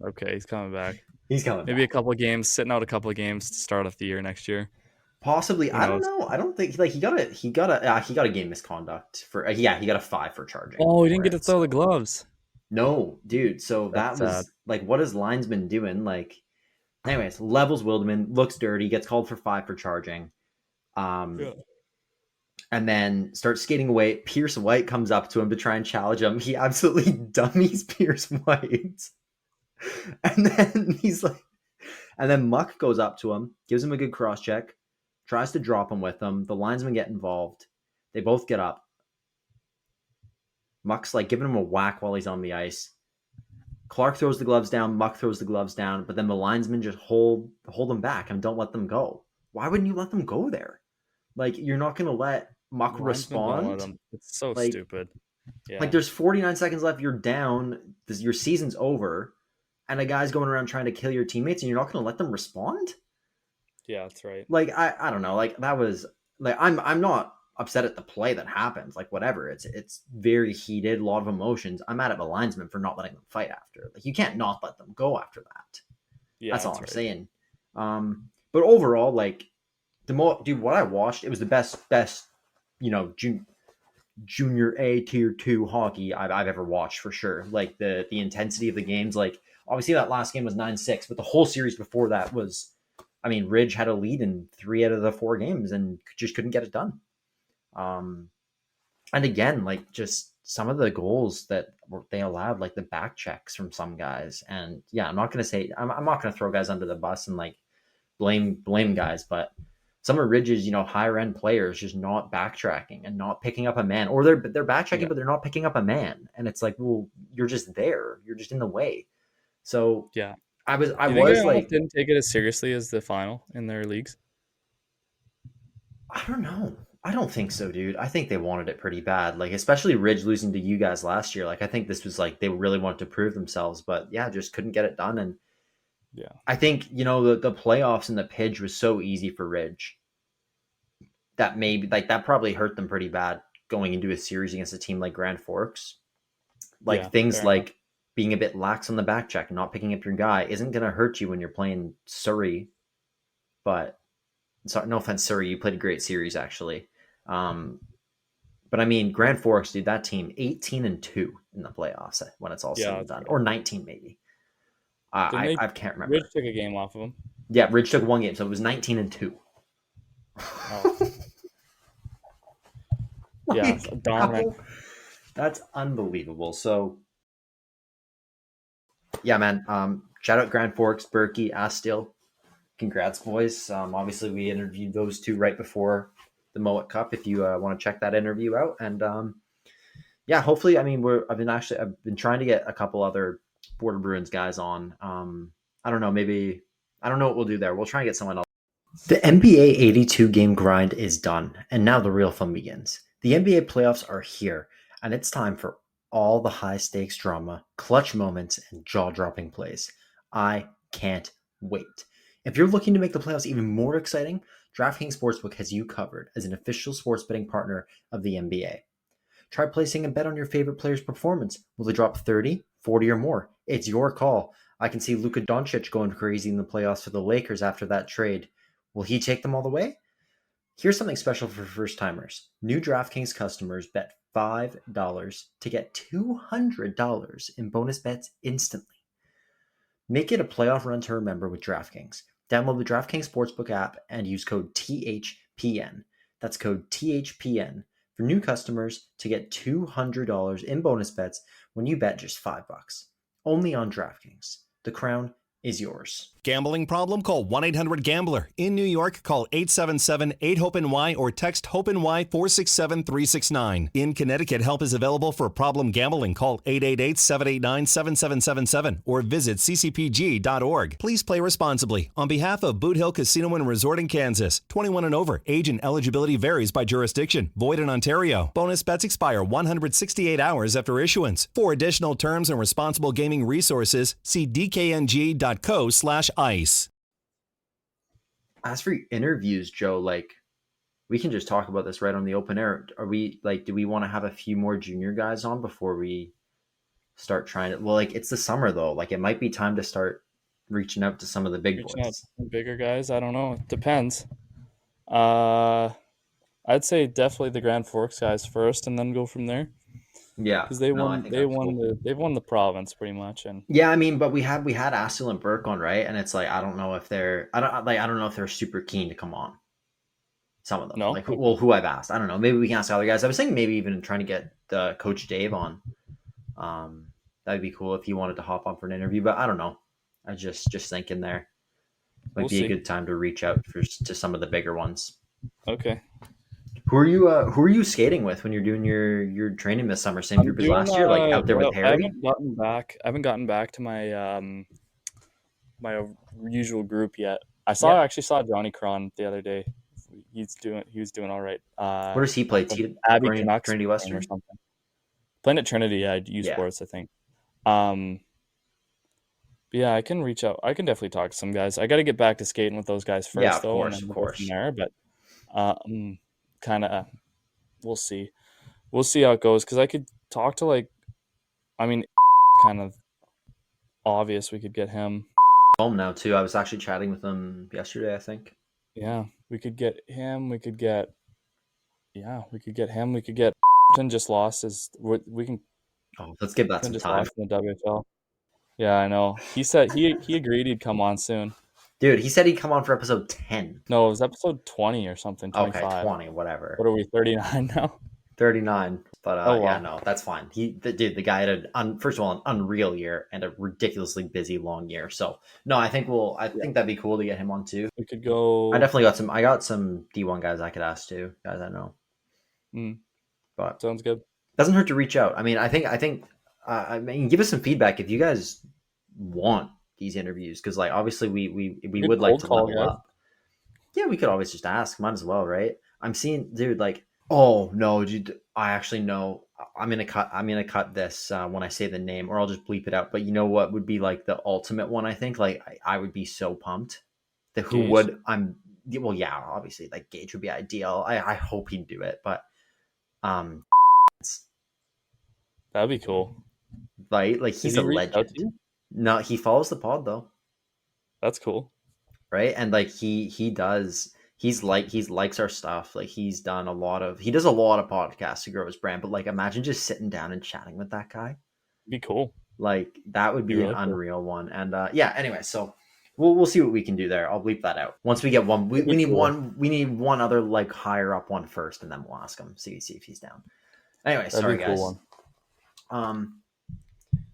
Okay, he's coming back. He's coming Maybe back. a couple of games, sitting out a couple of games to start off the year next year. Possibly. I don't know. I don't think like he got a game misconduct for he got a 5 for charging. Oh, he didn't get to throw the gloves. No, dude. So That's that was sad. like, what is linesman doing? Like, anyways, levels Wilderman, looks dirty, gets called for 5 for charging. And then starts skating away. Pierce White comes up to him to try and challenge him. He absolutely dummies Pierce White. And then he's like, and then Muck goes up to him, gives him a good cross check, tries to drop him with him. The linesmen get involved. They both get up. Muck's like giving him a whack while he's on the ice. Clark throws the gloves down. Muck throws the gloves down. But then the linesmen just hold them back and don't let them go. Why wouldn't you let them go there? Like, you're not going to let Muck respond. It's so stupid. Yeah. Like, there's 49 seconds left. You're down. Your season's over. And a guy's going around trying to kill your teammates, and you're not going to let them respond? Yeah, that's right. Like, I don't know. Like, that was like, I'm not upset at the play that happens. Like, whatever. It's very heated, a lot of emotions. I'm mad at the linesman for not letting them fight after. Like, you can't not let them go after that. Yeah, that's all I'm saying. But overall, like, dude, what I watched, it was the best, junior A tier 2 hockey I've ever watched, for sure. Like, the intensity of the games, like, obviously that last game was 9-6, but the whole series before that was, I mean, Ridge had a lead in 3 out of the 4 games and just couldn't get it done. And again, like, just some of the goals that they allowed, like the back checks from some guys. And yeah, I'm not going to throw guys under the bus and like blame guys, but some of Ridge's, higher end players just not backtracking and not picking up a man, or they're backtracking, but they're not picking up a man. And it's like, well, you're just there. You're just in the way. So yeah, I was like, didn't take it as seriously as the final in their leagues. I don't know. I don't think so, dude. I think they wanted it pretty bad. Like, especially Ridge losing to you guys last year. Like, I think this was like, they really wanted to prove themselves, but yeah, just couldn't get it done. And yeah, I think, the playoffs and the PIJ was so easy for Ridge that maybe like that probably hurt them pretty bad going into a series against a team like Grand Forks. Like Yeah, things fair enough. like being a bit lax on the back check and not picking up your guy isn't going to hurt you when you're playing Surrey. But sorry, no offense, Surrey, you played a great series actually. Um, but I mean, Grand Forks, dude, that team 18-2 in the playoffs when it's all said Yeah, and that's done, good. or 19 maybe. Didn't they? I can't Ridge remember. took a game off of them. Yeah, Ridge took one game, so it was 19-2. Oh, yeah, Like dominant. how? That's unbelievable. So yeah, man. Shout out Grand Forks, Berkey, Astill. Congrats, boys. Obviously, we interviewed those two right before the Mowat Cup. If you want to check that interview out, and yeah, hopefully, I mean, I've been trying to get a couple other Border Bruins guys on. I don't know, maybe I don't know what we'll do there. We'll try and get someone else. The NBA 82 game grind is done, and now the real fun begins. The NBA playoffs are here, and it's time for all the high stakes drama, clutch moments, and jaw dropping plays. I can't wait. If you're looking to make the playoffs even more exciting, DraftKings Sportsbook has you covered as an official sports betting partner of the NBA. Try placing a bet on your favorite player's performance. Will they drop 30, 40, or more? It's your call. I can see Luka Doncic going crazy in the playoffs for the Lakers after that trade. Will he take them all the way? Here's something special for first timers. New DraftKings customers bet $5 to get $200 in bonus bets instantly. Make it a playoff run to remember with DraftKings. Download the DraftKings Sportsbook app and use code THPN. That's code THPN for new customers to get $200 in bonus bets when you bet just $5. Only on DraftKings. The crown is yours. Gambling problem? Call 1-800-GAMBLER. In New York, call 877-8-HOPE-NY or text HOPE-NY 467-369. In Connecticut, help is available for problem gambling. Call 888-789-7777 or visit ccpg.org. Please play responsibly. On behalf of Boot Hill Casino and Resort in Kansas, 21 and over. Age and eligibility varies by jurisdiction. Void in Ontario. Bonus bets expire 168 hours after issuance. For additional terms and responsible gaming resources, see dkng.co/ice. As for interviews, Joe, like we can just talk about this right on the open air. Are we like, do we want to have a few more junior guys on before we start trying to? Well, like it's the summer though. Like it might be time to start reaching out to some of the big Reaching out to boys. some bigger guys. I don't know. It depends. Uh, I'd say definitely the Grand Forks guys first, and then go from there Yeah, because they no, I won. think They that's won cool. they've won the province pretty much, and Yeah, I mean, but we had Astle and Burke on, right? And it's like I don't know if they're I don't know if they're super keen to come on. Some of them, no, like okay. who I've asked, I don't know. Maybe we can ask other guys. I was thinking maybe even trying to get Coach Dave on. That'd be cool if he wanted to hop on for an interview, but I don't know. I just thinking there might We'll be a see. good time to reach out to some of the bigger ones. Okay. Who are you skating with when you're doing your training this summer? Same I'm group as doing last year, like out there with well, I Harry? haven't gotten back. I haven't gotten back to my usual group yet. Yeah. Actually saw Johnny Cron the other day. He was doing all right. Where does he play? The Abbey Canucks Trinity playing or Western? something. Playing at Trinity, yeah, U Yeah. Sports, I think. Um, but yeah, I can reach out. I can definitely talk to some guys. I got to get back to skating with those guys Yeah, first, of though, and course, then of we'll go from course. there. But kind of, we'll see. We'll see how it goes. Because I could talk to I mean, kind of obvious we could get him. Home now too. I was actually chatting with him yesterday, I think. Yeah, we could get him. We could get him. We could get just lost his. We can Oh, let's give that some just time. lost in the WHL. Yeah, I know. He said he agreed he'd come on soon. Dude, he said he'd come on for episode 10. No, it was episode 20 or something, Okay, 25. 20, whatever. What are we, 39 now? 39. But Oh, yeah, well. no, that's fine. The guy had first of all, an unreal year and a ridiculously busy long year. So no, I Yeah. think that'd be cool to get him on too. We could go. I got some D1 guys I could ask too, guys I know. But Sounds good. doesn't hurt to reach out. I mean, I mean, give us some feedback if you guys want these interviews, because like obviously we Good would like cold to call, level guys. up. Yeah, we could always just ask. Might as well, right? I'm seeing, dude. Like, oh no, dude. I actually know. I'm gonna cut this when I say the name, or I'll just bleep it out. But you know what would be like the ultimate one? I think like I would be so pumped. The who Gage. would I'm well, yeah, obviously like Gage would be ideal. I hope he'd do it, but um, That'd be cool. right? Like Did he's he a reach out to legend. you? No, he follows the pod though, That's cool. right? And like he does. He likes our stuff. Like he does a lot of podcasts to grow his brand. But like, imagine just sitting down and chatting with that guy. Be cool. Like that would Be be an really cool. unreal one. And yeah. Anyway, so we'll see what we can do there. I'll bleep that out once we get one. We need cool. one. We need one other like higher up one first, and then we'll ask him. See if he's down. Anyway, sorry guys.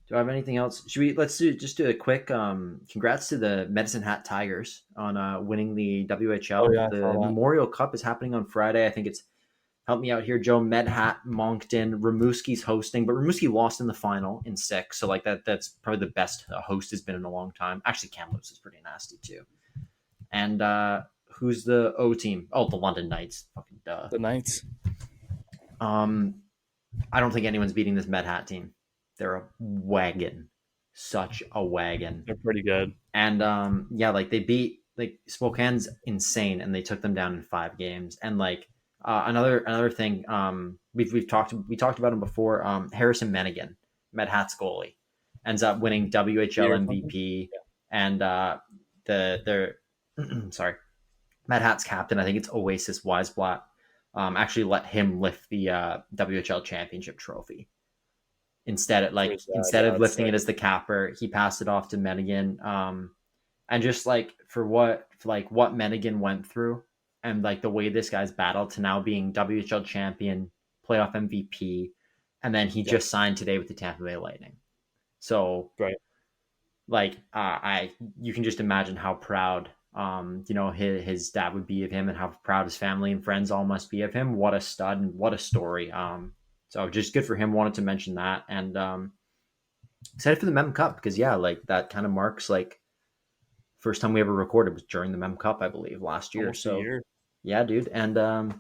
Do I have anything else? Let's do a quick congrats to the Medicine Hat Tigers on winning the WHL. Oh, yeah, The Memorial Cup is happening on Friday. I think it's, help me out here, Joe, Medhat, Moncton, Rimouski's hosting, but Rimouski lost in the final in 6, so like that's probably the best a host has been in a long time. Actually, Kamloops is pretty nasty too. And who's the O team? Oh, the London Knights. Fucking duh. The Knights. I don't think anyone's beating this Medhat team. They're a wagon. Such a wagon. They're pretty good. And yeah, like they beat, like Spokane's insane, and they took them down in 5 games. And like another thing, we talked about him before. Harrison Menigan, Medhat's goalie, ends up winning WHL MVP, and their sorry, Medhat's captain, I think it's Oasis Weisblatt, actually let him lift the WHL championship trophy. Instead of lifting it as the capper, he passed it off to Menigan. And just like for what Menigan went through, and like the way this guy's battled to now being WHL champion, playoff MVP, and then he just signed today with the Tampa Bay Lightning. So right, like you can just imagine how proud his dad would be of him, and how proud his family and friends all must be of him. What a stud and what a story. So just good for him. Wanted to mention that. And excited for the Mem Cup, because yeah, like that kind of marks like first time we ever recorded was during the Mem Cup, I believe, last year. Almost a year. Yeah, dude. And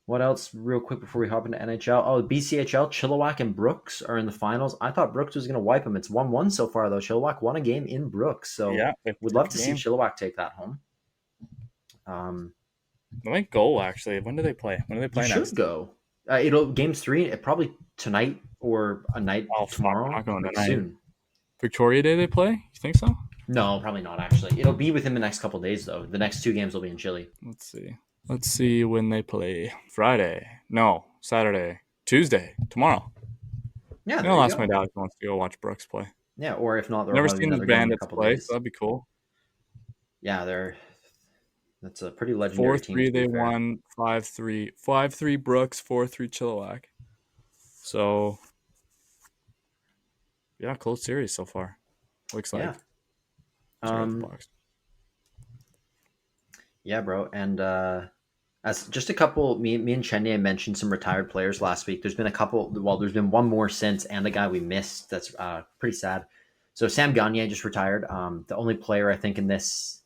what else real quick before we hop into NHL? Oh, BCHL, Chilliwack and Brooks are in the finals. I thought Brooks was going to wipe them. It's 1-1 so far, though. Chilliwack won a game in Brooks. So yeah, would love to see Chilliwack take that home. They might go, actually. When do they play? When do they play next? Should go. Games 3, probably tonight or a night tomorrow. Not going tonight. Soon. Victoria Day they play? You think so? No, probably not, actually. It'll be within the next couple of days, though. The next 2 games will be in Chile. Let's see when they play. Friday. No, Saturday. Tuesday. Tomorrow. Yeah, I'll ask my dad if he wants to go watch Brooks play. Yeah, or if not, never seen the Bandits play, so that'd be cool. Yeah, that's a pretty legendary 4-3 team. They won 5-3. 5-3 Brooks, 4-3 Chilliwack. So, yeah, close series so far. Looks like. Yeah, bro. And as just a couple, me and Chenye mentioned some retired players last week. There's been a couple. Well, there's been one more since, and the guy we missed. That's pretty sad. So Sam Gagner just retired. The only player I think in this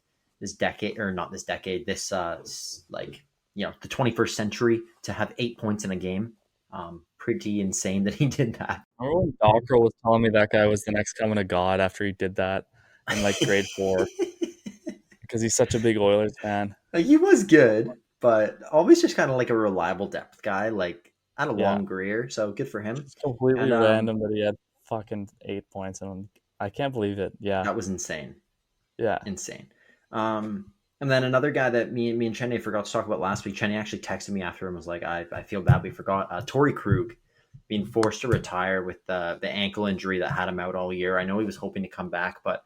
decade, or not this decade, this the 21st century to have 8 points in a game. Pretty insane that he did that. Remember when Docker was telling me that guy was the next coming of God after he did that in like grade 4? Because he's such a big Oilers fan. Like, he was good, but always just kind of like a reliable depth guy. Like, had a long career, so good for him. It's completely random that he had fucking 8 points, and I can't believe it. Yeah, that was insane. Yeah, insane. And then another guy that me and Chenny forgot to talk about last week. Chenny actually texted me after and was like, I feel bad we forgot. Torrey Krug being forced to retire with the ankle injury that had him out all year. I know he was hoping to come back, but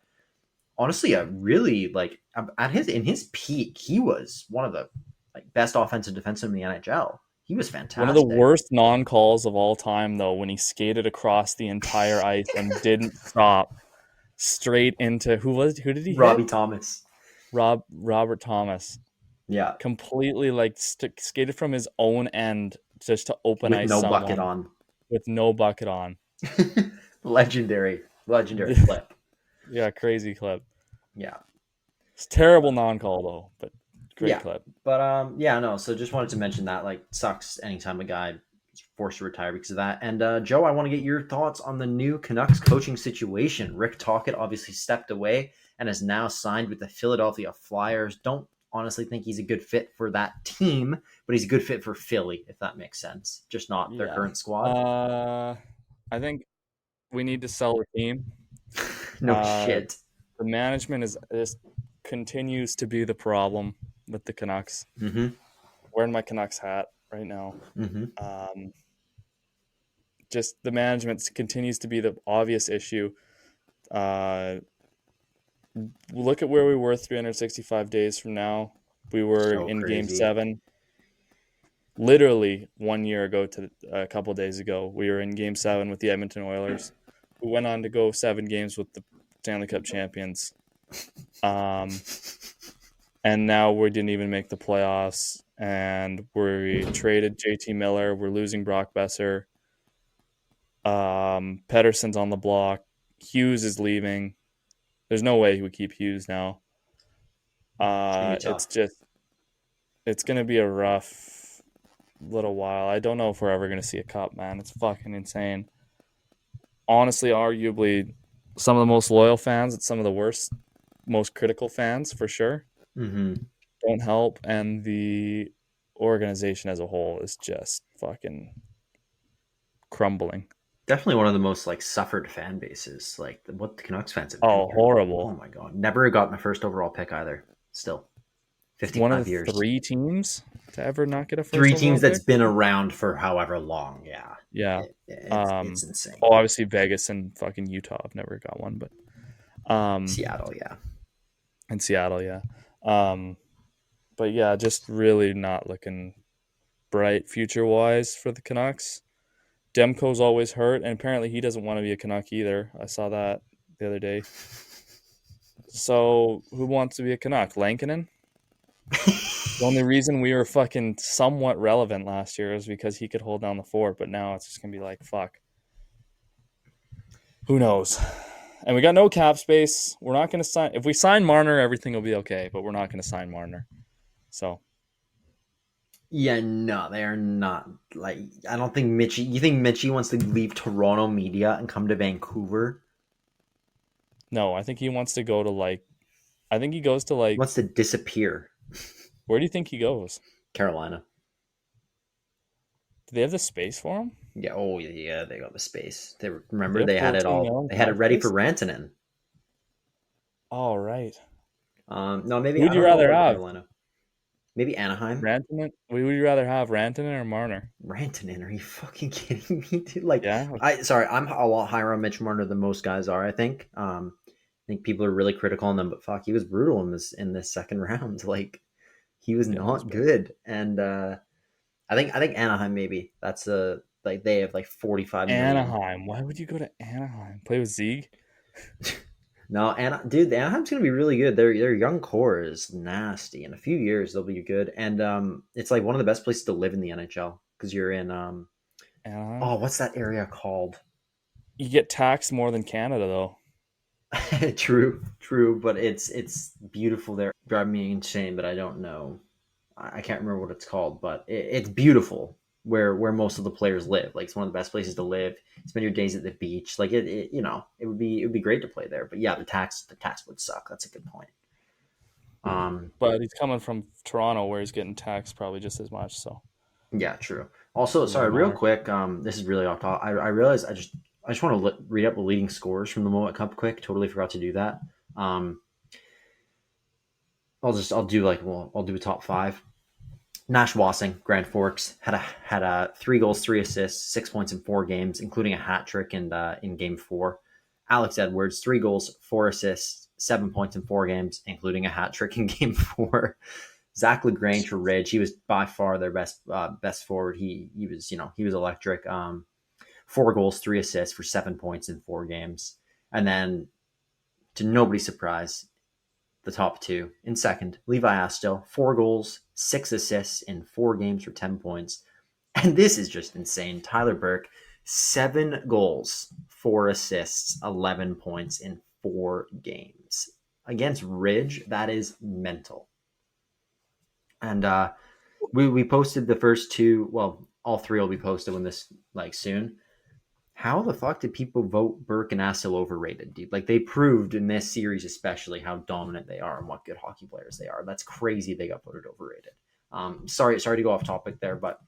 honestly, I really in his peak, he was one of the best offensive defensemen in the NHL. He was fantastic. One of the worst non-calls of all time, though, when he skated across the entire ice and didn't stop, straight into who did he Robbie hit? Thomas. Robert Thomas. Yeah. Completely skated from his own end just to open ice. With no bucket on. With no bucket on. Legendary clip. Yeah, crazy clip. Yeah. It's terrible non-call though, but great clip. But so just wanted to mention that. Sucks anytime a guy is forced to retire because of that. And Joe, I want to get your thoughts on the new Canucks coaching situation. Rick Tocchet obviously stepped away and is now signed with the Philadelphia Flyers. Don't honestly think he's a good fit for that team, but he's a good fit for Philly, if that makes sense. Just not their current squad. I think we need to sell the team. No shit. The management is continues to be the problem with the Canucks. Mm-hmm. Wearing my Canucks hat right now. Mm-hmm. Just the management continues to be the obvious issue. Look at where we were 365 days from now. We were So in Game crazy. 7. Literally 1 year ago to a couple days ago, we were in Game 7 with the Edmonton Oilers, who went on to go 7 games with the Stanley Cup champions. And now we didn't even make the playoffs, and we traded JT Miller. We're losing Brock Besser. Pedersen's on the block. Hughes is leaving. There's no way he would keep Hughes now. It's going to be a rough little while. I don't know if we're ever going to see a cup, man. It's fucking insane. Honestly, arguably some of the most loyal fans, it's some of the worst, most critical fans for sure. Mm-hmm. Don't help, and the organization as a whole is just fucking crumbling. Definitely one of the most like suffered fan bases. Like what the Canucks fans have been Oh, through. horrible. Oh my god. Never got my first overall pick either. Still. 55 One of the years. 3 teams to ever not get a first 3 teams that's pick? been around for however long. Yeah. Yeah. It's insane. Oh, obviously Vegas and fucking Utah have never got one, but Seattle, yeah. And Seattle, yeah. But yeah, just really not looking bright future-wise for the Canucks. Demko's always hurt, and apparently he doesn't want to be a Canuck either. I saw that the other day. So who wants to be a Canuck? Lankinen? The only reason we were fucking somewhat relevant last year is because he could hold down the fort, but now it's just going to be like, fuck. Who knows? And we got no cap space. We're not going to sign. If we sign Marner, everything will be okay, but we're not going to sign Marner. So. Yeah, no, they are not. Like, I don't think Mitchie. You think Mitchie wants to leave Toronto media and come to Vancouver? No, I think he wants to go to like. I think he goes to like. He wants to disappear. Where do you think he goes? Carolina. Do they have the space for him? Yeah. Oh, yeah. They got the space. They had it all. They had it ready for Rantanen. Oh, right. No, maybe. Who'd you rather have? Carolina. Maybe Anaheim. Rantanen. Would you rather have Rantanen or Marner? Rantanen? Are you fucking kidding me, dude? Like, yeah. I'm a lot higher on Mitch Marner than most guys are. I think. I think people are really critical on them, but fuck, he was brutal in this second round. Like, he was not good, and I think Anaheim maybe that's like they have like 45 million. Anaheim. Why would you go to Anaheim? Play with Zeke? No, dude, the Anaheim's gonna be really good. Their young core is nasty. In a few years, they'll be good, and it's like one of the best places to live in the NHL because you're in Anaheim. Oh, what's that area called? You get taxed more than Canada, though. True, but it's beautiful there. Driving me insane, but I don't know. I can't remember what it's called, but it's beautiful where most of the players live. Like, it's one of the best places to live. Spend your days at the beach. Like, it would be great to play there. But yeah, the tax would suck. That's a good point. But he's coming from Toronto, where he's getting taxed probably just as much. So yeah, true. Also, sorry, real quick. This is really off topic. I realized I just want to read up the leading scores from the Mowat Cup quick. Totally forgot to do that. I'll do a top 5. Nash Wassing, Grand Forks, had a 3 goals, 3 assists, 6 points in 4 games, including a hat trick in Game 4. Alex Edwards, 3 goals, 4 assists, 7 points in 4 games, including a hat trick in Game 4. Zach LaGrange for Ridge, he was by far their best forward. He was electric. 4 goals, 3 assists for 7 points in 4 games, and then to nobody's surprise, the top 2. In second, Levi Astel, 4 goals, 6 assists in 4 games for 10 points. And this is just insane. Tyler Burke, 7 goals, 4 assists, 11 points in 4 games. Against Ridge, that is mental. And we posted the first 2, well, all 3 will be posted when this, soon. How the fuck did people vote Burke and Astel overrated, dude? Like, they proved in this series especially how dominant they are and what good hockey players they are. That's crazy they got voted overrated. Sorry to go off topic there, but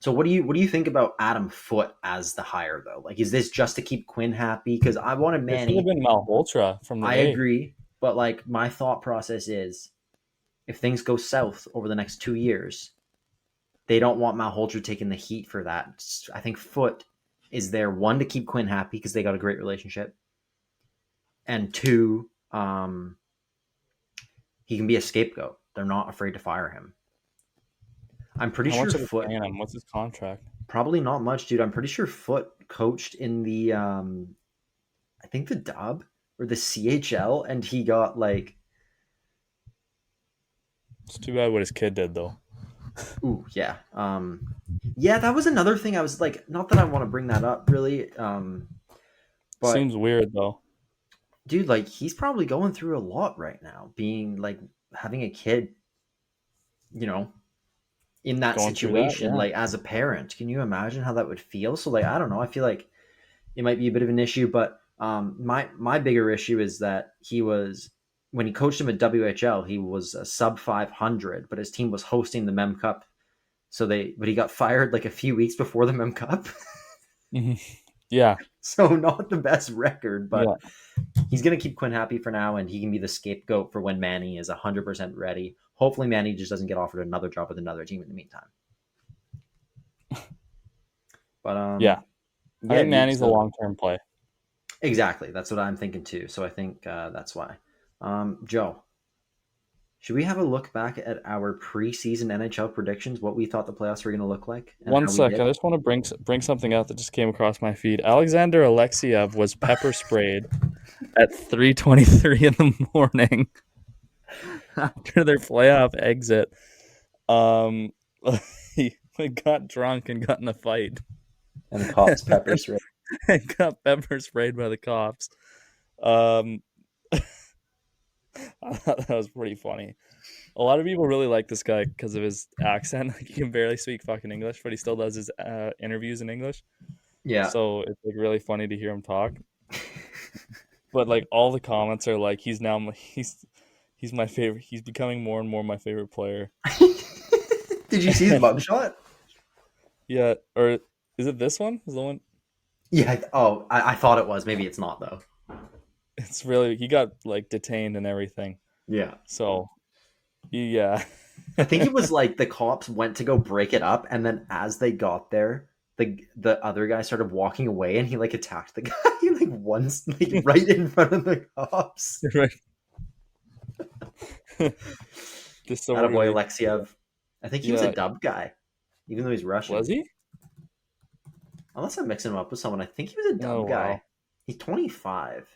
So what do you think about Adam Foote as the hire though? Like, is this just to keep Quinn happy? Because I wanted It should have Manny. been Malholtra from the I A. agree, but like my thought process is, if things go south over the next 2 years, they don't want Malholtra taking the heat for that. I think Foote is there, one, to keep Quinn happy because they got a great relationship, and two, he can be a scapegoat. They're not afraid to fire him. I'm pretty How sure much are they Foote, paying him? What's his contract? probably not much, dude. I'm pretty sure Foote coached in the I think the Dub or the CHL, and he got like, It's too bad what his kid did, though. ooh, yeah. Yeah, that was another thing. I was like, not that I want to bring that up really. But Seems weird, though. dude, like, he's probably going through a lot right now, being like having a kid, you know, in that Going through that, situation, yeah. like as a parent. Can you imagine how that would feel? So like, I don't know. I feel like it might be a bit of an issue, but my bigger issue is that he was, when he coached him at WHL, he was a sub 500, but his team was hosting the Mem Cup. But he got fired like a few weeks before the Mem Cup. Yeah. So not the best record, but Yeah. he's going to keep Quinn happy for now, and he can be the scapegoat for when Manny is 100% ready. Hopefully Manny just doesn't get offered another job with another team in the meantime. But Yeah. I think dude, Manny's a long-term play. exactly. That's what I'm thinking too. So I think that's why. Joe, should we have a look back at our preseason NHL predictions, what we thought the playoffs were going to look like? And One how we sec. did? I just want to bring something out that just came across my feed. Alexander Alexiev was pepper sprayed at 3:23 in the morning after their playoff exit. He got drunk and got in a fight And the cops pepper spray. and got pepper sprayed by the cops. I thought that was pretty funny. A lot of people really like this guy because of his accent. Like, he can barely speak fucking English, but he still does his interviews in English. Yeah. So it's like really funny to hear him talk. But like all the comments are like, he's my favorite. He's becoming more and more my favorite player. Did you see his mugshot? Yeah, or is it this one? Is the one? Yeah. Oh, I thought it was. Maybe it's not though. It's really, he got like detained and everything. Yeah. So yeah. I think it was like the cops went to go break it up, and then as they got there, the other guy started walking away, and he like attacked the guy like once, like right in front of the cops. Right. Just so Attaboy really, Alexiev. I think he was a Dub guy, even though he's Russian. was he? Unless I'm mixing him up with someone, I think he was a Dub guy. Wow. He's 25.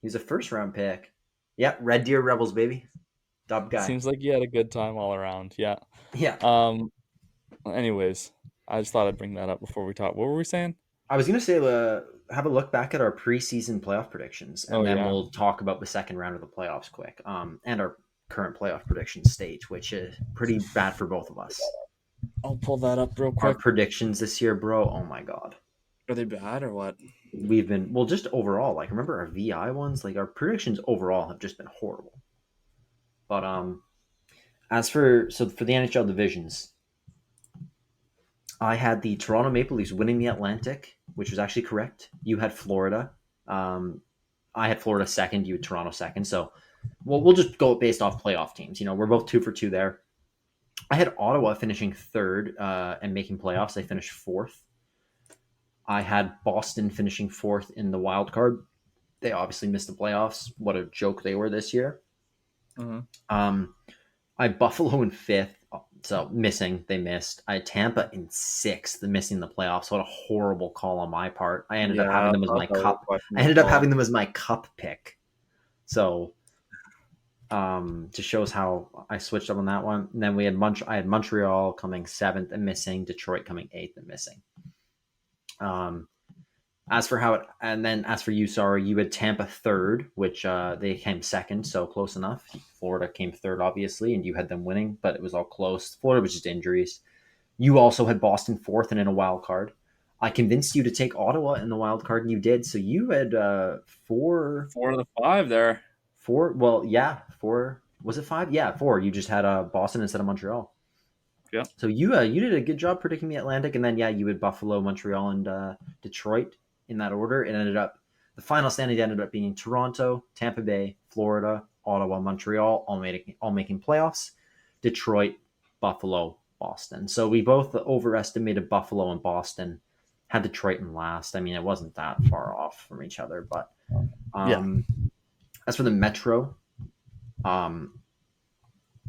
He was a first round pick. Yeah, Red Deer Rebels, baby. Dub guy. Seems like you had a good time all around. Yeah. Yeah. Anyways, I just thought I'd bring that up before we talk. What were we saying? I was going to say, have a look back at our preseason playoff predictions, and then we'll talk about the second round of the playoffs quick, and our current playoff prediction stage, which is pretty bad for both of us. I'll pull that up real Our quick. predictions this year, bro, oh my God. Are they bad or what? We've been, well, just overall, like, remember our VI ones? Like, our predictions overall have just been horrible. But for the NHL divisions, I had the Toronto Maple Leafs winning the Atlantic, which was actually correct. You had Florida. I had Florida second. You had Toronto second. So we'll just go based off playoff teams. You know, we're both 2 for 2 there. I had Ottawa finishing third and making playoffs. They finished fourth. I had Boston finishing fourth in the wild card. They obviously missed the playoffs. What a joke they were this year. Mm-hmm. I had Buffalo in fifth, so missing. They missed. I had Tampa in sixth, missing the playoffs. What a horrible call on my part. I ended up having them as my cup. I ended up having them as my cup pick. So, just shows how I switched up on that one. And then I had Montreal coming seventh and missing. Detroit coming eighth and missing. As for you, sorry, you had Tampa third, which they came second, so close enough. Florida came third, obviously, and you had them winning, but it was all close. Florida was just injuries. You also had Boston fourth and in a wild card. I convinced you to take Ottawa in the wild card, and you did. So you had 4 4 to the 5 there. 4. Well, yeah, 4. Was it 5? Yeah, 4. You just had Boston instead of Montreal. Yeah. So you did a good job predicting the Atlantic, and then you had Buffalo, Montreal, and Detroit in that order. It ended up the final standing ended up being Toronto, Tampa Bay, Florida, Ottawa, Montreal, all making playoffs. Detroit, Buffalo, Boston. So we both overestimated Buffalo and Boston. Had Detroit in last. I mean, it wasn't that far off from each other, but as for the Metro, I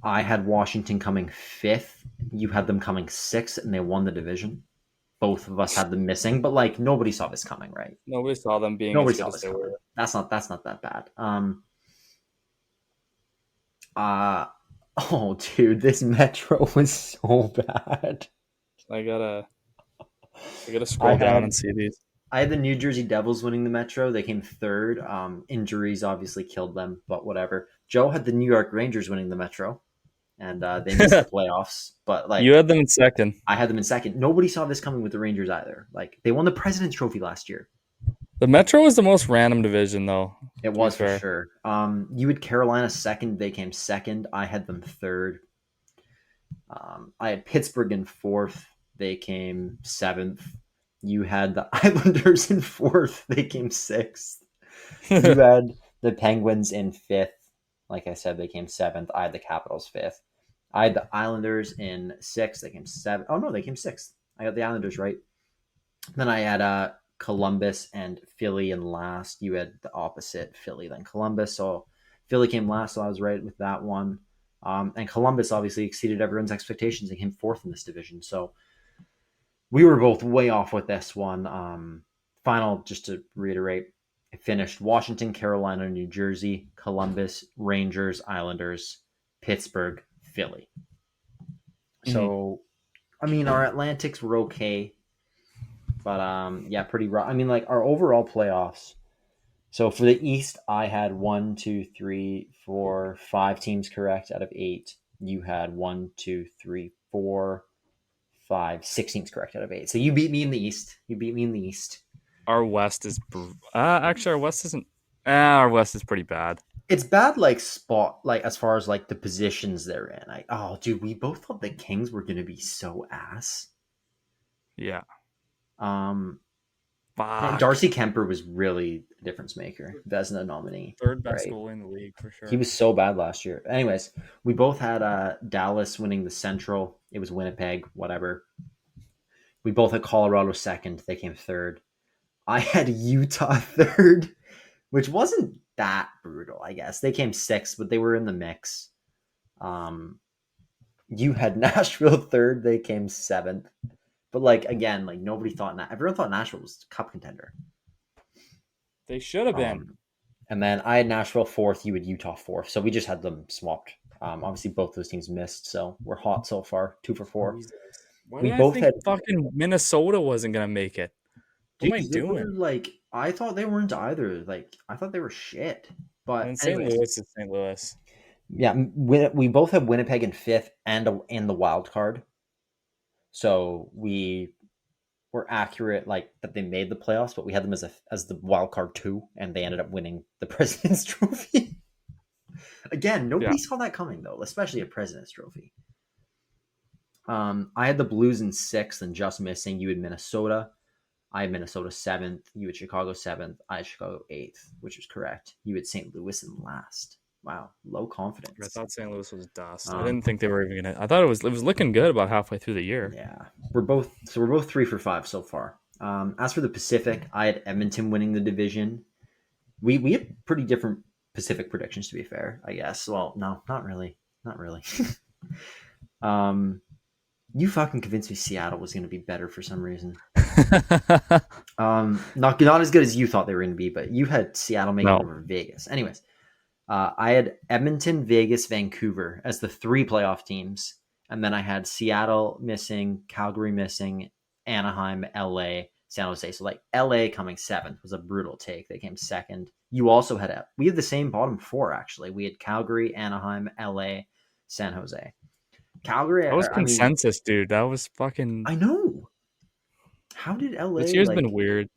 had Washington coming 5th. You had them coming 6th, and they won the division. Both of us had them missing, but like nobody saw this coming, right? Nobody saw them being Nobody as good saw as this they coming. were. That's not that bad. Oh, dude, this Metro was so bad. I gotta scroll down and see these. I had the New Jersey Devils winning the Metro. They came 3rd. Injuries obviously killed them, but whatever. Joe had the New York Rangers winning the Metro, and they missed the playoffs. But like, you had them in second. I had them in second. Nobody saw this coming with the Rangers either. Like, they won the President's Trophy last year. The Metro was the most random division, though. It was for sure. You had Carolina 2nd. They came 2nd. I had them 3rd. I had Pittsburgh in 4th. They came 7th. You had the Islanders in 4th. They came 6th. You had the Penguins in 5th. Like I said, they came 7th. I had the Capitals 5th. I had the Islanders in 6th. They came 7th. Oh, no, they came 6th. I got the Islanders right. Then I had Columbus and Philly in last. You had the opposite, Philly then Columbus. So Philly came last, so I was right with that one. And Columbus obviously exceeded everyone's expectations and came 4th in this division. So we were both way off with this one. Final, just to reiterate, it finished Washington, Carolina, New Jersey, Columbus, Rangers, Islanders, Pittsburgh, Philly. So, I mean, our Atlantics were okay. But pretty rough. I mean, like our overall playoffs. So for the East, I had 1, 2, 3, 4, 5 teams correct out of 8. You had 1, 2, 3, 4, 5, 6 teams correct out of 8. So you beat me in the East. Our West is actually our West isn't. Our West is pretty bad. It's bad, like as far as like the positions they're in. Dude, we both thought the Kings were gonna be so ass. Yeah. Darcy Kemper was really a difference maker. Vezina nominee. 3rd best goalie in the league for sure. He was so bad last year. Anyways, we both had Dallas winning the Central. It was Winnipeg, whatever. We both had Colorado 2nd. They came 3rd. I had Utah 3rd, which wasn't that brutal, I guess. They came 6th, but they were in the mix. You had Nashville 3rd. They came 7th. But like again, like nobody thought everyone thought Nashville was a cup contender. They should have been. And then I had Nashville 4th. You had Utah 4th. So we just had them swapped. Obviously, both those teams missed, so we're hot so far. 2 for 4. We both had fucking Minnesota wasn't gonna make it. What am I doing? Like I thought they weren't either. Like I thought they were shit. But St. Louis is St. Louis. Yeah, we both have Winnipeg in 5th and the wild card. So we were accurate, like that they made the playoffs, but we had them as the wild card 2, and they ended up winning the President's Trophy. Again, nobody saw that coming though, especially a President's Trophy. I had the Blues in 6th and just missing. You had Minnesota. I had Minnesota 7th. You had Chicago 7th. I had Chicago 8th, which was correct. You had St. Louis in last. Wow, low confidence. I thought St. Louis was dust. I didn't think they were even gonna. I thought it was looking good about halfway through the year. Yeah, we're both 3 for 5 so far. As for the Pacific, I had Edmonton winning the division. We had pretty different Pacific predictions, to be fair, I guess. Well, no, not really. You fucking convinced me Seattle was going to be better for some reason. Not as good as you thought they were going to be, but you had Seattle making over Vegas. Anyways. I had Edmonton, Vegas, Vancouver as the 3 playoff teams. And then I had Seattle missing, Calgary missing, Anaheim, LA, San Jose. So like LA coming 7th was a brutal take. They came 2nd. You also had we had the same bottom 4, actually. We had Calgary, Anaheim, LA, San Jose. Calgary. That was consensus, dude. That was fucking. I know. How did LA? This year's been weird.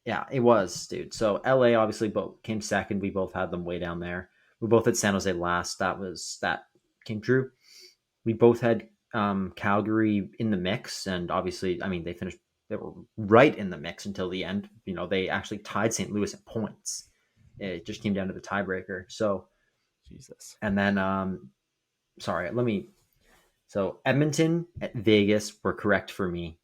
Yeah, it was, dude. So LA obviously both came 2nd. We both had them way down there. We both had San Jose last. That came true. We both had Calgary in the mix, and obviously, I mean, they were right in the mix until the end. You know, they actually tied St. Louis at points. It just came down to the tiebreaker. So, Jesus. and then, So Edmonton at Vegas were correct for me.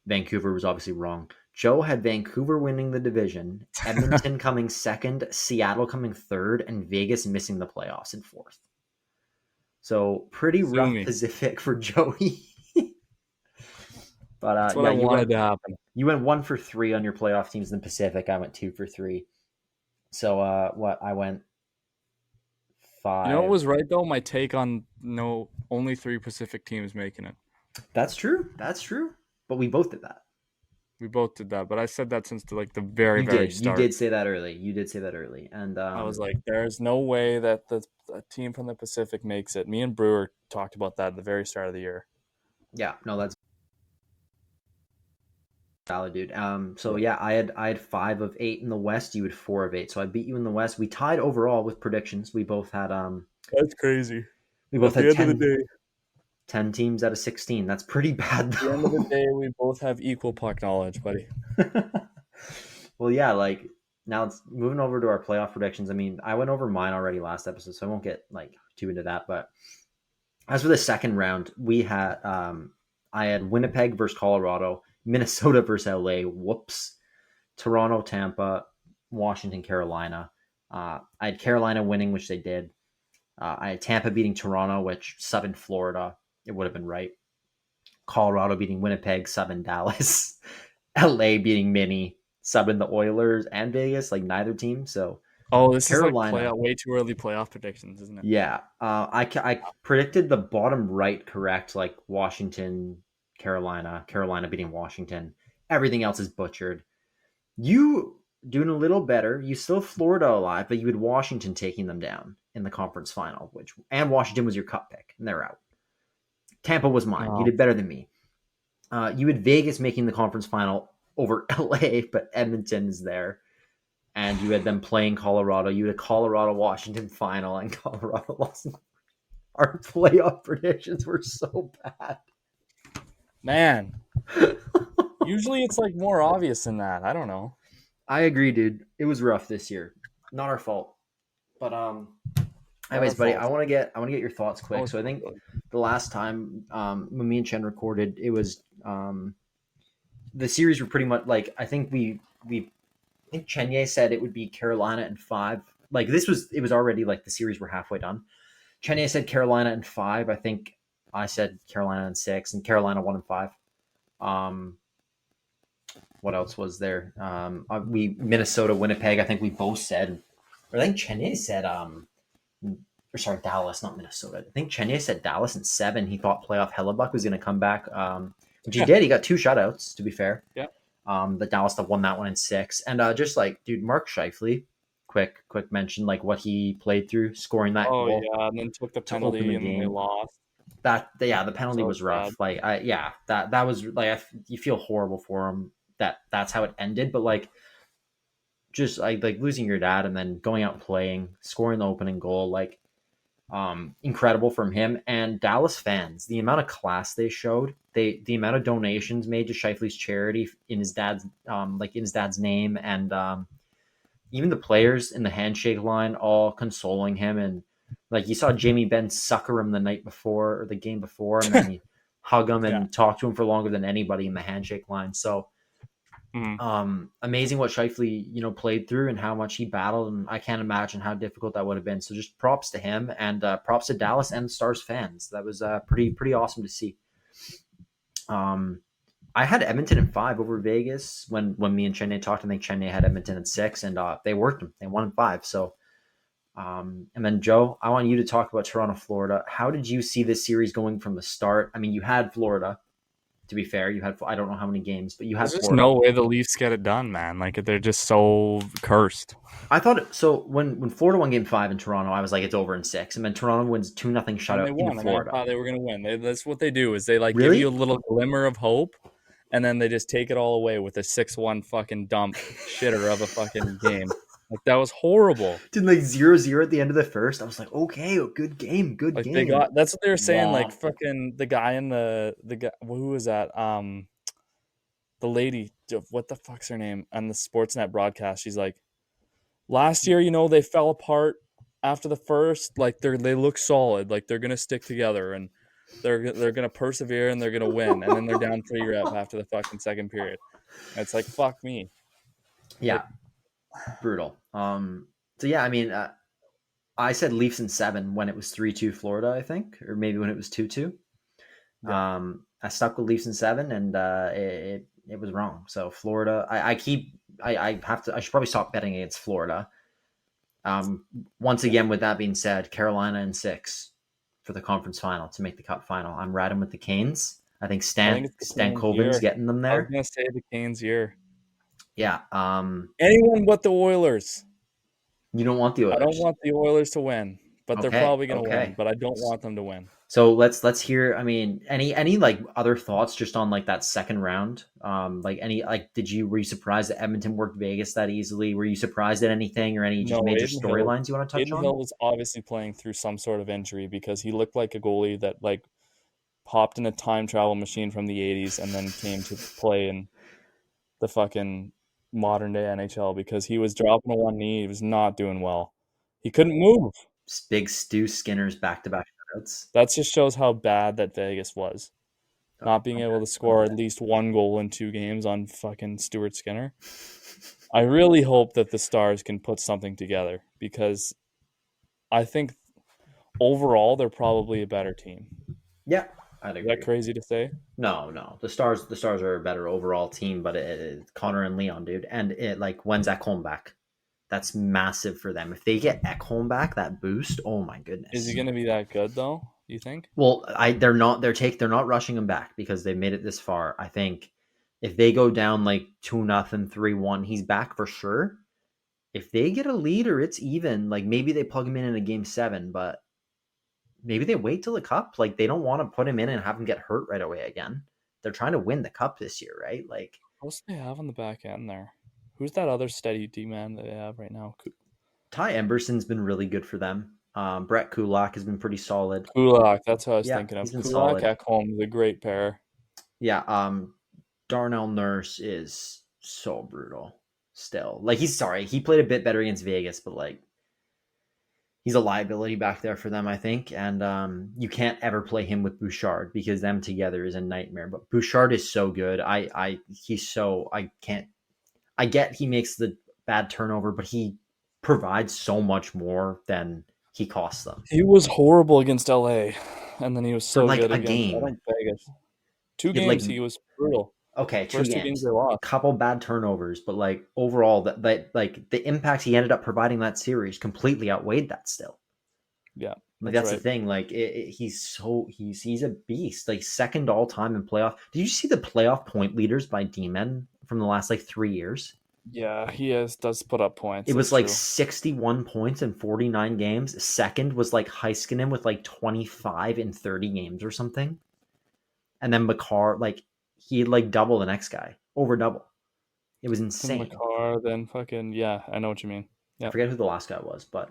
Vancouver was obviously wrong. Joe had Vancouver winning the division, Edmonton coming second, Seattle coming third, and Vegas missing the playoffs in fourth. So pretty rough Pacific for Joey. But that's what I wanted to happen. You went 1 for 3 on your playoff teams in the Pacific. I went 2 for 3. So I went 5. You know what was right though? My take on only 3 Pacific teams making it. That's true. But we both did that. We both did that, but I said that since the very start. You did say that early. And I was like, there's no way that the team from the Pacific makes it. Me and Brewer talked about that at the very start of the year. Yeah, no, that's valid, dude. So yeah, I had 5 of 8 in the West. You had 4 of 8. So I beat you in the West. We tied overall with predictions. We both had That's crazy. We both had 10 teams out of 16. That's pretty bad, though. At the end of the day, we both have equal puck knowledge, buddy. Well, yeah, now it's moving over to our playoff predictions. I mean, I went over mine already last episode, so I won't get too into that. But as for the second round, we had I had Winnipeg versus Colorado, Minnesota versus LA, Toronto, Tampa, Washington, Carolina. I had Carolina winning, which they did. I had Tampa beating Toronto, which sub in Florida. It would have been right. Colorado beating Winnipeg, sub in Dallas. LA beating Minnie, sub in the Oilers and Vegas, neither team. So, this Carolina, is way too early playoff predictions, isn't it? Yeah. I predicted the bottom right correct, Washington, Carolina beating Washington. Everything else is butchered. You doing a little better. You still have Florida alive, but you had Washington taking them down in the conference final, and Washington was your cup pick, and they're out. Tampa was mine. You did better than me. You had Vegas making the conference final over LA, but Edmonton is there. And you had them playing Colorado. You had a Colorado-Washington final, and Colorado lost. Our playoff predictions were so bad. Man. Usually it's more obvious than that. I don't know. I agree, dude. It was rough this year. Not our fault. But anyways, buddy, I want to get your thoughts quick. So I think the last time when me and Chen recorded, it was the series were pretty much I think I think Chenye said it would be Carolina in 5. It was already the series were halfway done. Chenye said Carolina in 5. I think I said Carolina in 6, and Carolina 1 in 5. What else was there? Minnesota, Winnipeg. I think we both said. Or I think Chenye said Dallas, not Minnesota. I think Chenye said Dallas in 7. He thought playoff Hellebuck was going to come back, which he did. He got 2 shutouts, to be fair. Yeah. The Dallas won that one in 6. And dude, Mark Scheifele, quick mention, what he played through, scoring that goal. Oh, yeah, and then took the penalty and they lost. The penalty was rough. That was, you feel horrible for him that's how it ended. But, just losing your dad and then going out and playing, scoring the opening goal, incredible from him. And Dallas fans, the amount of class they showed, the amount of donations made to Scheifele's charity in his dad's name, and even the players in the handshake line all consoling him. And you saw Jamie Benn sucker him the night before or the game before, and then he hug him and talk to him for longer than anybody in the handshake line. So amazing what Scheifele, played through and how much he battled, and I can't imagine how difficult that would have been. So just props to him, and props to Dallas and Stars fans. That was pretty awesome to see. I had Edmonton in 5 over Vegas when me and Chenye talked. I think Chenye had Edmonton in 6, and they worked them. They won in 5. So, and then Joe, I want you to talk about Toronto, Florida. How did you see this series going from the start? I mean, you had Florida. To be fair, you had I don't know how many games, but you had. There's just no way the Leafs get it done, man. They're just so cursed. I thought so. When Florida won Game 5 in Toronto, I was like, it's over in 6, and then Toronto wins 2-0 shutout in Florida. I thought they were going to win. That's what they do. Is they give you a little glimmer of hope, and then they just take it all away with a 6-1 fucking dump shitter of a fucking game. Like that was horrible. Did like 0-0 at the end of the first. I was like, okay, good game, good Like game. they got that's what they were saying. Like Womp. fucking the guy in the guy, who was that? The lady, what the fuck's her name? On the Sportsnet broadcast, she's like, last year, they fell apart after the first. Like they look solid. Like they're gonna stick together and they're gonna persevere and they're gonna win. And then they're down 3-rep after the fucking second period. And it's like fuck me. Yeah, brutal. So yeah, I mean, I said Leafs in 7 when it was 3-2 Florida, I think, or maybe when it was 2-2. Yeah. I stuck with Leafs in 7, and it was wrong. So Florida, I should probably stop betting against Florida. Once again, with that being said, Carolina in 6 for the conference final to make the Cup final. I'm riding with the Canes. I think it's the Canes' Stankoven's year. getting them I was there. gonna say the Canes' year. Yeah. Anyone but the Oilers. You don't want the Oilers. I don't want the Oilers to win, but they're probably gonna win. But I don't want them to win. So let's hear. I mean, any like other thoughts just on like that second round? Like were you surprised that Edmonton worked Vegas that easily? Were you surprised at anything or any just major storylines you want to touch on? Hill was obviously playing through some sort of injury because he looked like a goalie that like popped in a time travel machine from the 80s and then came to play in the fucking modern day NHL because he was dropping to one knee. He was not doing well. He couldn't move. Big Stu Skinner's back-to-back shutouts. That just shows how bad that Vegas was. Not being able to score at least one goal in 2 games on fucking Stuart Skinner. I really hope that the Stars can put something together because I think overall they're probably a better team. Yeah, I'd agree. Is that crazy to say? No. The Stars are a better overall team, but Connor and Leon, dude, and when's Ekholm back? That's massive for them. If they get Ekholm back, that boost, oh my goodness. Is he going to be that good though? You think? Well, they're not rushing him back because they've made it this far. I think if they go down like 2-0, 3-1, he's back for sure. If they get a lead or it's even, like maybe they plug him in a game 7, but maybe they wait till the Cup. Like they don't want to put him in and have him get hurt right away again. They're trying to win the Cup this year, right? Like, what else do they have on the back end there? Who's that other steady D-man that they have right now? Ty Emberson's been really good for them. Brett Kulak has been pretty solid. Kulak, that's what I was thinking of. Kulak, Ekholm is a great pair. Yeah, Darnell Nurse is so brutal still. Like, he played a bit better against Vegas, but like, he's a liability back there for them, I think. And you can't ever play him with Bouchard because them together is a nightmare. But Bouchard is so good. I get he makes the bad turnover, but he provides so much more than he costs them. He was horrible against LA, and then he was so good against Vegas. 2 games he was brutal. Okay, 2 games they lost. A couple bad turnovers, but like overall, that like the impact he ended up providing that series completely outweighed that still. Yeah, that's the thing. Like he's a beast. Like second all time in playoff. Did you see the playoff point leaders by D-men from the last like 3 years? Yeah, he does put up points. It was like 61 points in 49 games. Second was like Heiskanen with like 25 in 30 games or something. And then Makar, like he like double the next guy, over double. It was insane. Makar, then fucking yeah, I know what you mean. Yeah, I forget who the last guy was, but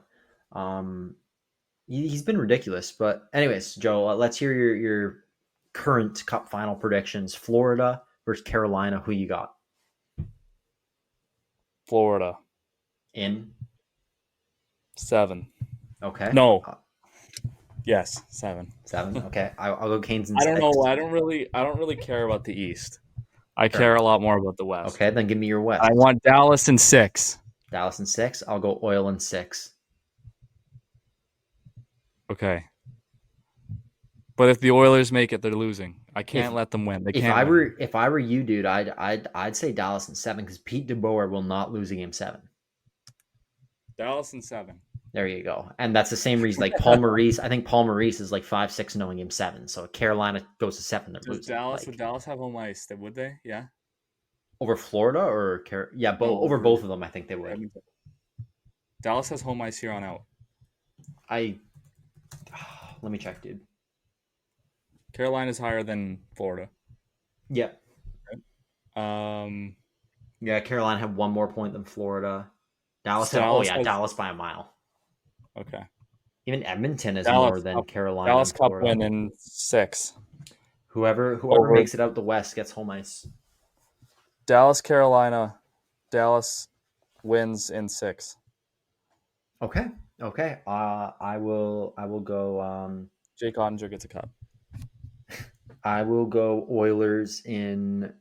he's been ridiculous. But anyways, Joe, let's hear your current Cup final predictions. Florida versus Carolina. Who you got? Florida. In 7. Okay. No. Yes, 7. 7. Okay, I'll go Canes in 6. I don't know. I don't really care about the East. I care a lot more about the West. Okay, then give me your West. I want Dallas in 6. Dallas in 6. I'll go Oil in 6. Okay. But if the Oilers make it, they're losing. I can't let them win. If I were you, dude, I'd say Dallas in 7 because Pete DeBoer will not lose a game 7. Dallas in 7. There you go. And that's the same reason. Like Paul Maurice, I think Paul Maurice is like 5-6-0 in game 7. So Carolina goes to 7, they're losing. Would Dallas have home ice? Would they? Yeah. Over Florida or over both of them, I think they would. Dallas has home ice here on out. Let me check, dude. Carolina's higher than Florida. Yep. Yeah. Yeah, Carolina had 1 more point than Florida. Dallas. Dallas Yeah, has- Dallas by a mile. Okay. Even Edmonton is Dallas more than Cup, Carolina Dallas and Cup Florida. win in 6. Whoever Over. makes it out the West gets home ice. Dallas, Carolina. Dallas wins in 6. Okay. I will go. Jake Ottinger gets a cup. I will go Oilers in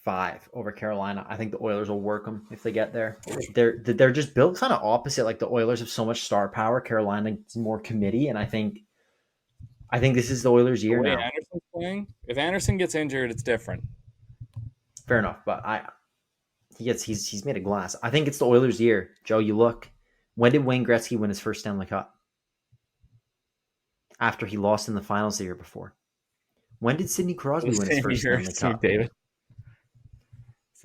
5 over Carolina. I think the Oilers will work them if they get there. They're just built kind of opposite. Like the Oilers have so much star power. Carolina is more committee, and I think this is the Oilers' year The way now. Anderson's playing, if Anderson gets injured, it's different. Fair enough, but he's made of glass. I think it's the Oilers' year. Joe, you look. When did Wayne Gretzky win his first Stanley Cup? After he lost in the finals the year before. When did Sidney Crosby win his first Stanley Cup? David.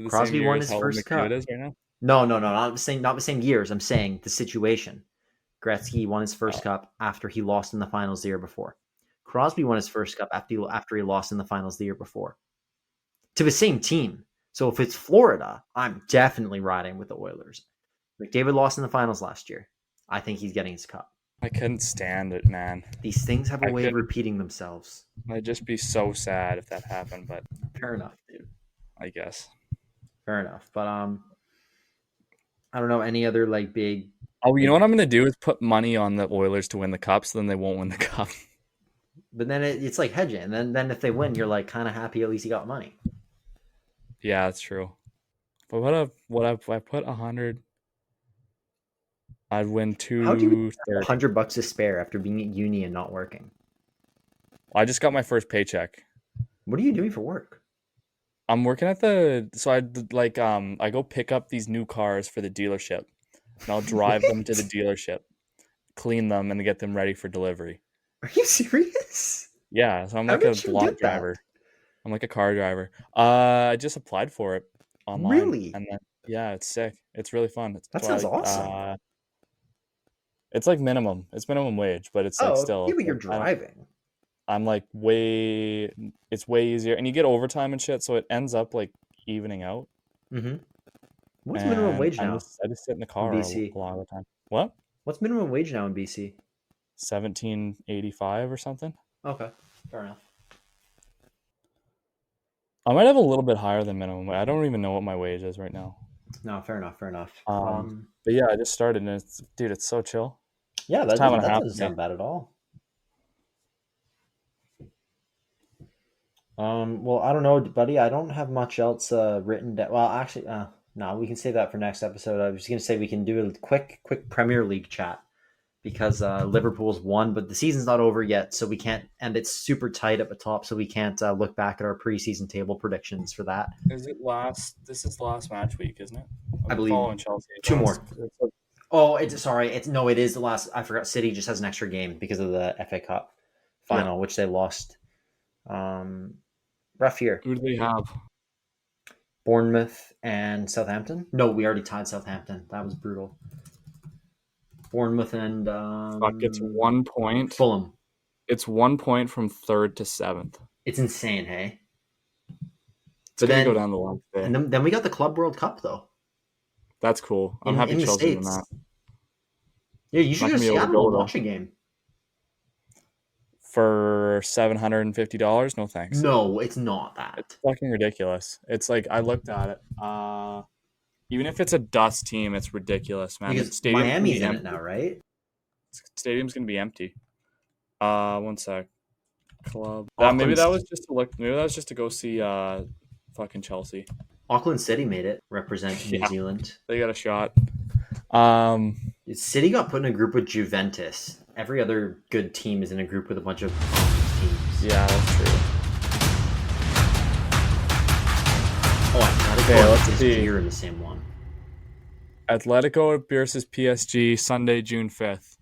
Crosby won his first cup. Is right now? No. Not the same years. I'm saying the situation. Gretzky won his first cup after he lost in the finals the year before. Crosby won his first cup after he lost in the finals the year before. To the same team. So if it's Florida, I'm definitely riding with the Oilers. McDavid lost in the finals last year. I think he's getting his cup. I couldn't stand it, man. These things have a way of repeating themselves. I'd just be so sad if that happened, but Fair enough, dude. I guess. Fair enough. But I don't know any other like big. Oh, you know what I'm gonna do is put money on the Oilers to win the cup, so then they won't win the cup. But then it's like hedging. And then if they win, you're like kind of happy at least you got money. Yeah, that's true. But if I put 100, I'd win How do you $230. $100 to spare after being at uni and not working? I just got my first paycheck. What are you doing for work? I'm working at I go pick up these new cars for the dealership, and I'll drive them to the dealership, clean them, and get them ready for delivery. Are you serious? Yeah, so I'm How like a did you block get that? driver. I'm like a car driver. I just applied for it online. Really? And then it's sick. It's really fun. That sounds awesome. It's like minimum. It's minimum wage, but it's like still. Yeah, but you're driving. I'm like it's way easier, and you get overtime and shit, so it ends up like evening out. Mm-hmm. What's minimum wage now? I just sit in the car in BC? a lot of the time. What? What's minimum wage now in BC? $17.85 or something. Okay, fair enough. I might have a little bit higher than minimum. I don't even know what my wage is right now. No, fair enough. But yeah, I just started, and it's so chill. Yeah, that doesn't sound bad at all. Well, I don't know, buddy. I don't have much else written down. Well, actually, no, we can save that for next episode. I was just gonna say we can do a quick Premier League chat because Liverpool's won, but the season's not over yet, so we can't. And it's super tight at the top, so we can't look back at our preseason table predictions for that. Is it last? This is the last match week, isn't it? I believe following Chelsea. 2 more. Oh, it is the last. I forgot. City just has an extra game because of the FA Cup final, which they lost. Rough year. Who do they have? Bournemouth and Southampton. No, we already tied Southampton. That was brutal. Bournemouth and It's 1 point. Fulham. It's 1 point from 3rd to 7th. It's insane, hey. It's gonna go down the line today. And then we got the Club World Cup though. That's cool. I'm happy Chelsea won that. Yeah, you should go see Seattle and watch a game. For $750? No thanks. No, it's not that. It's fucking ridiculous. It's like I looked at it. Even if it's a dust team, it's ridiculous, man. Because Miami's in it now, right? Stadium's gonna be empty. 1 sec. Club. Maybe that was just to look. Maybe that was just to go see fucking Chelsea. Auckland City made it. Represent New Zealand. They got a shot. City got put in a group with Juventus. Every other good team is in a group with a bunch of teams. Yeah, that's true. Let's see. You're in the same one. Atletico versus PSG, Sunday, June 5th.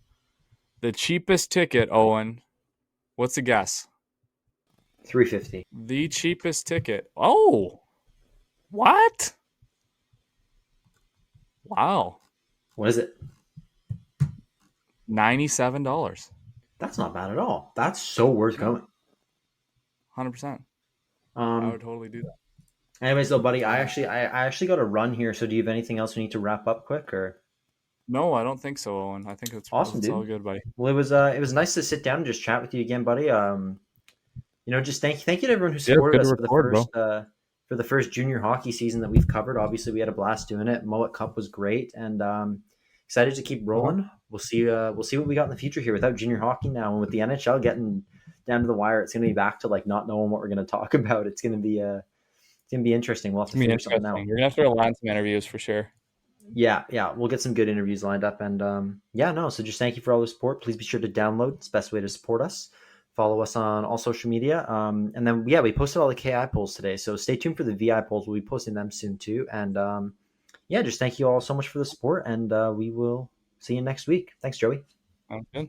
The cheapest ticket, Owen. What's the guess? $350. The cheapest ticket. Oh, what? Wow. What is it? $97. That's not bad at all. That's so worth going. 100%. I would totally do that. Anyways, though, buddy, I actually got to run here. So, do you have anything else we need to wrap up quick, or? No, I don't think so, Owen. I think Awesome, it's all dude. good, buddy. Well, it was nice to sit down and just chat with you again, buddy. Just thank you to everyone who Yeah, it's supported good to us record, bro. for the first junior hockey season that we've covered. Obviously, we had a blast doing it. Mowat Cup was great, and excited to keep Uh-huh. rolling. We'll see what we got in the future here without junior hockey now, and with the NHL getting down to the wire, it's going to be back to like not knowing what we're going to talk about. It's going to be interesting. We'll have It's to gonna be figure something interesting. out. We're gonna have to line some interviews for sure. Yeah, we'll get some good interviews lined up, and no. So just thank you for all the support. Please be sure to download. It's the best way to support us. Follow us on all social media, and then we posted all the KI polls today. So stay tuned for the VI polls. We'll be posting them soon too. And just thank you all so much for the support, and we will see you next week. Thanks, Joey. Sounds good.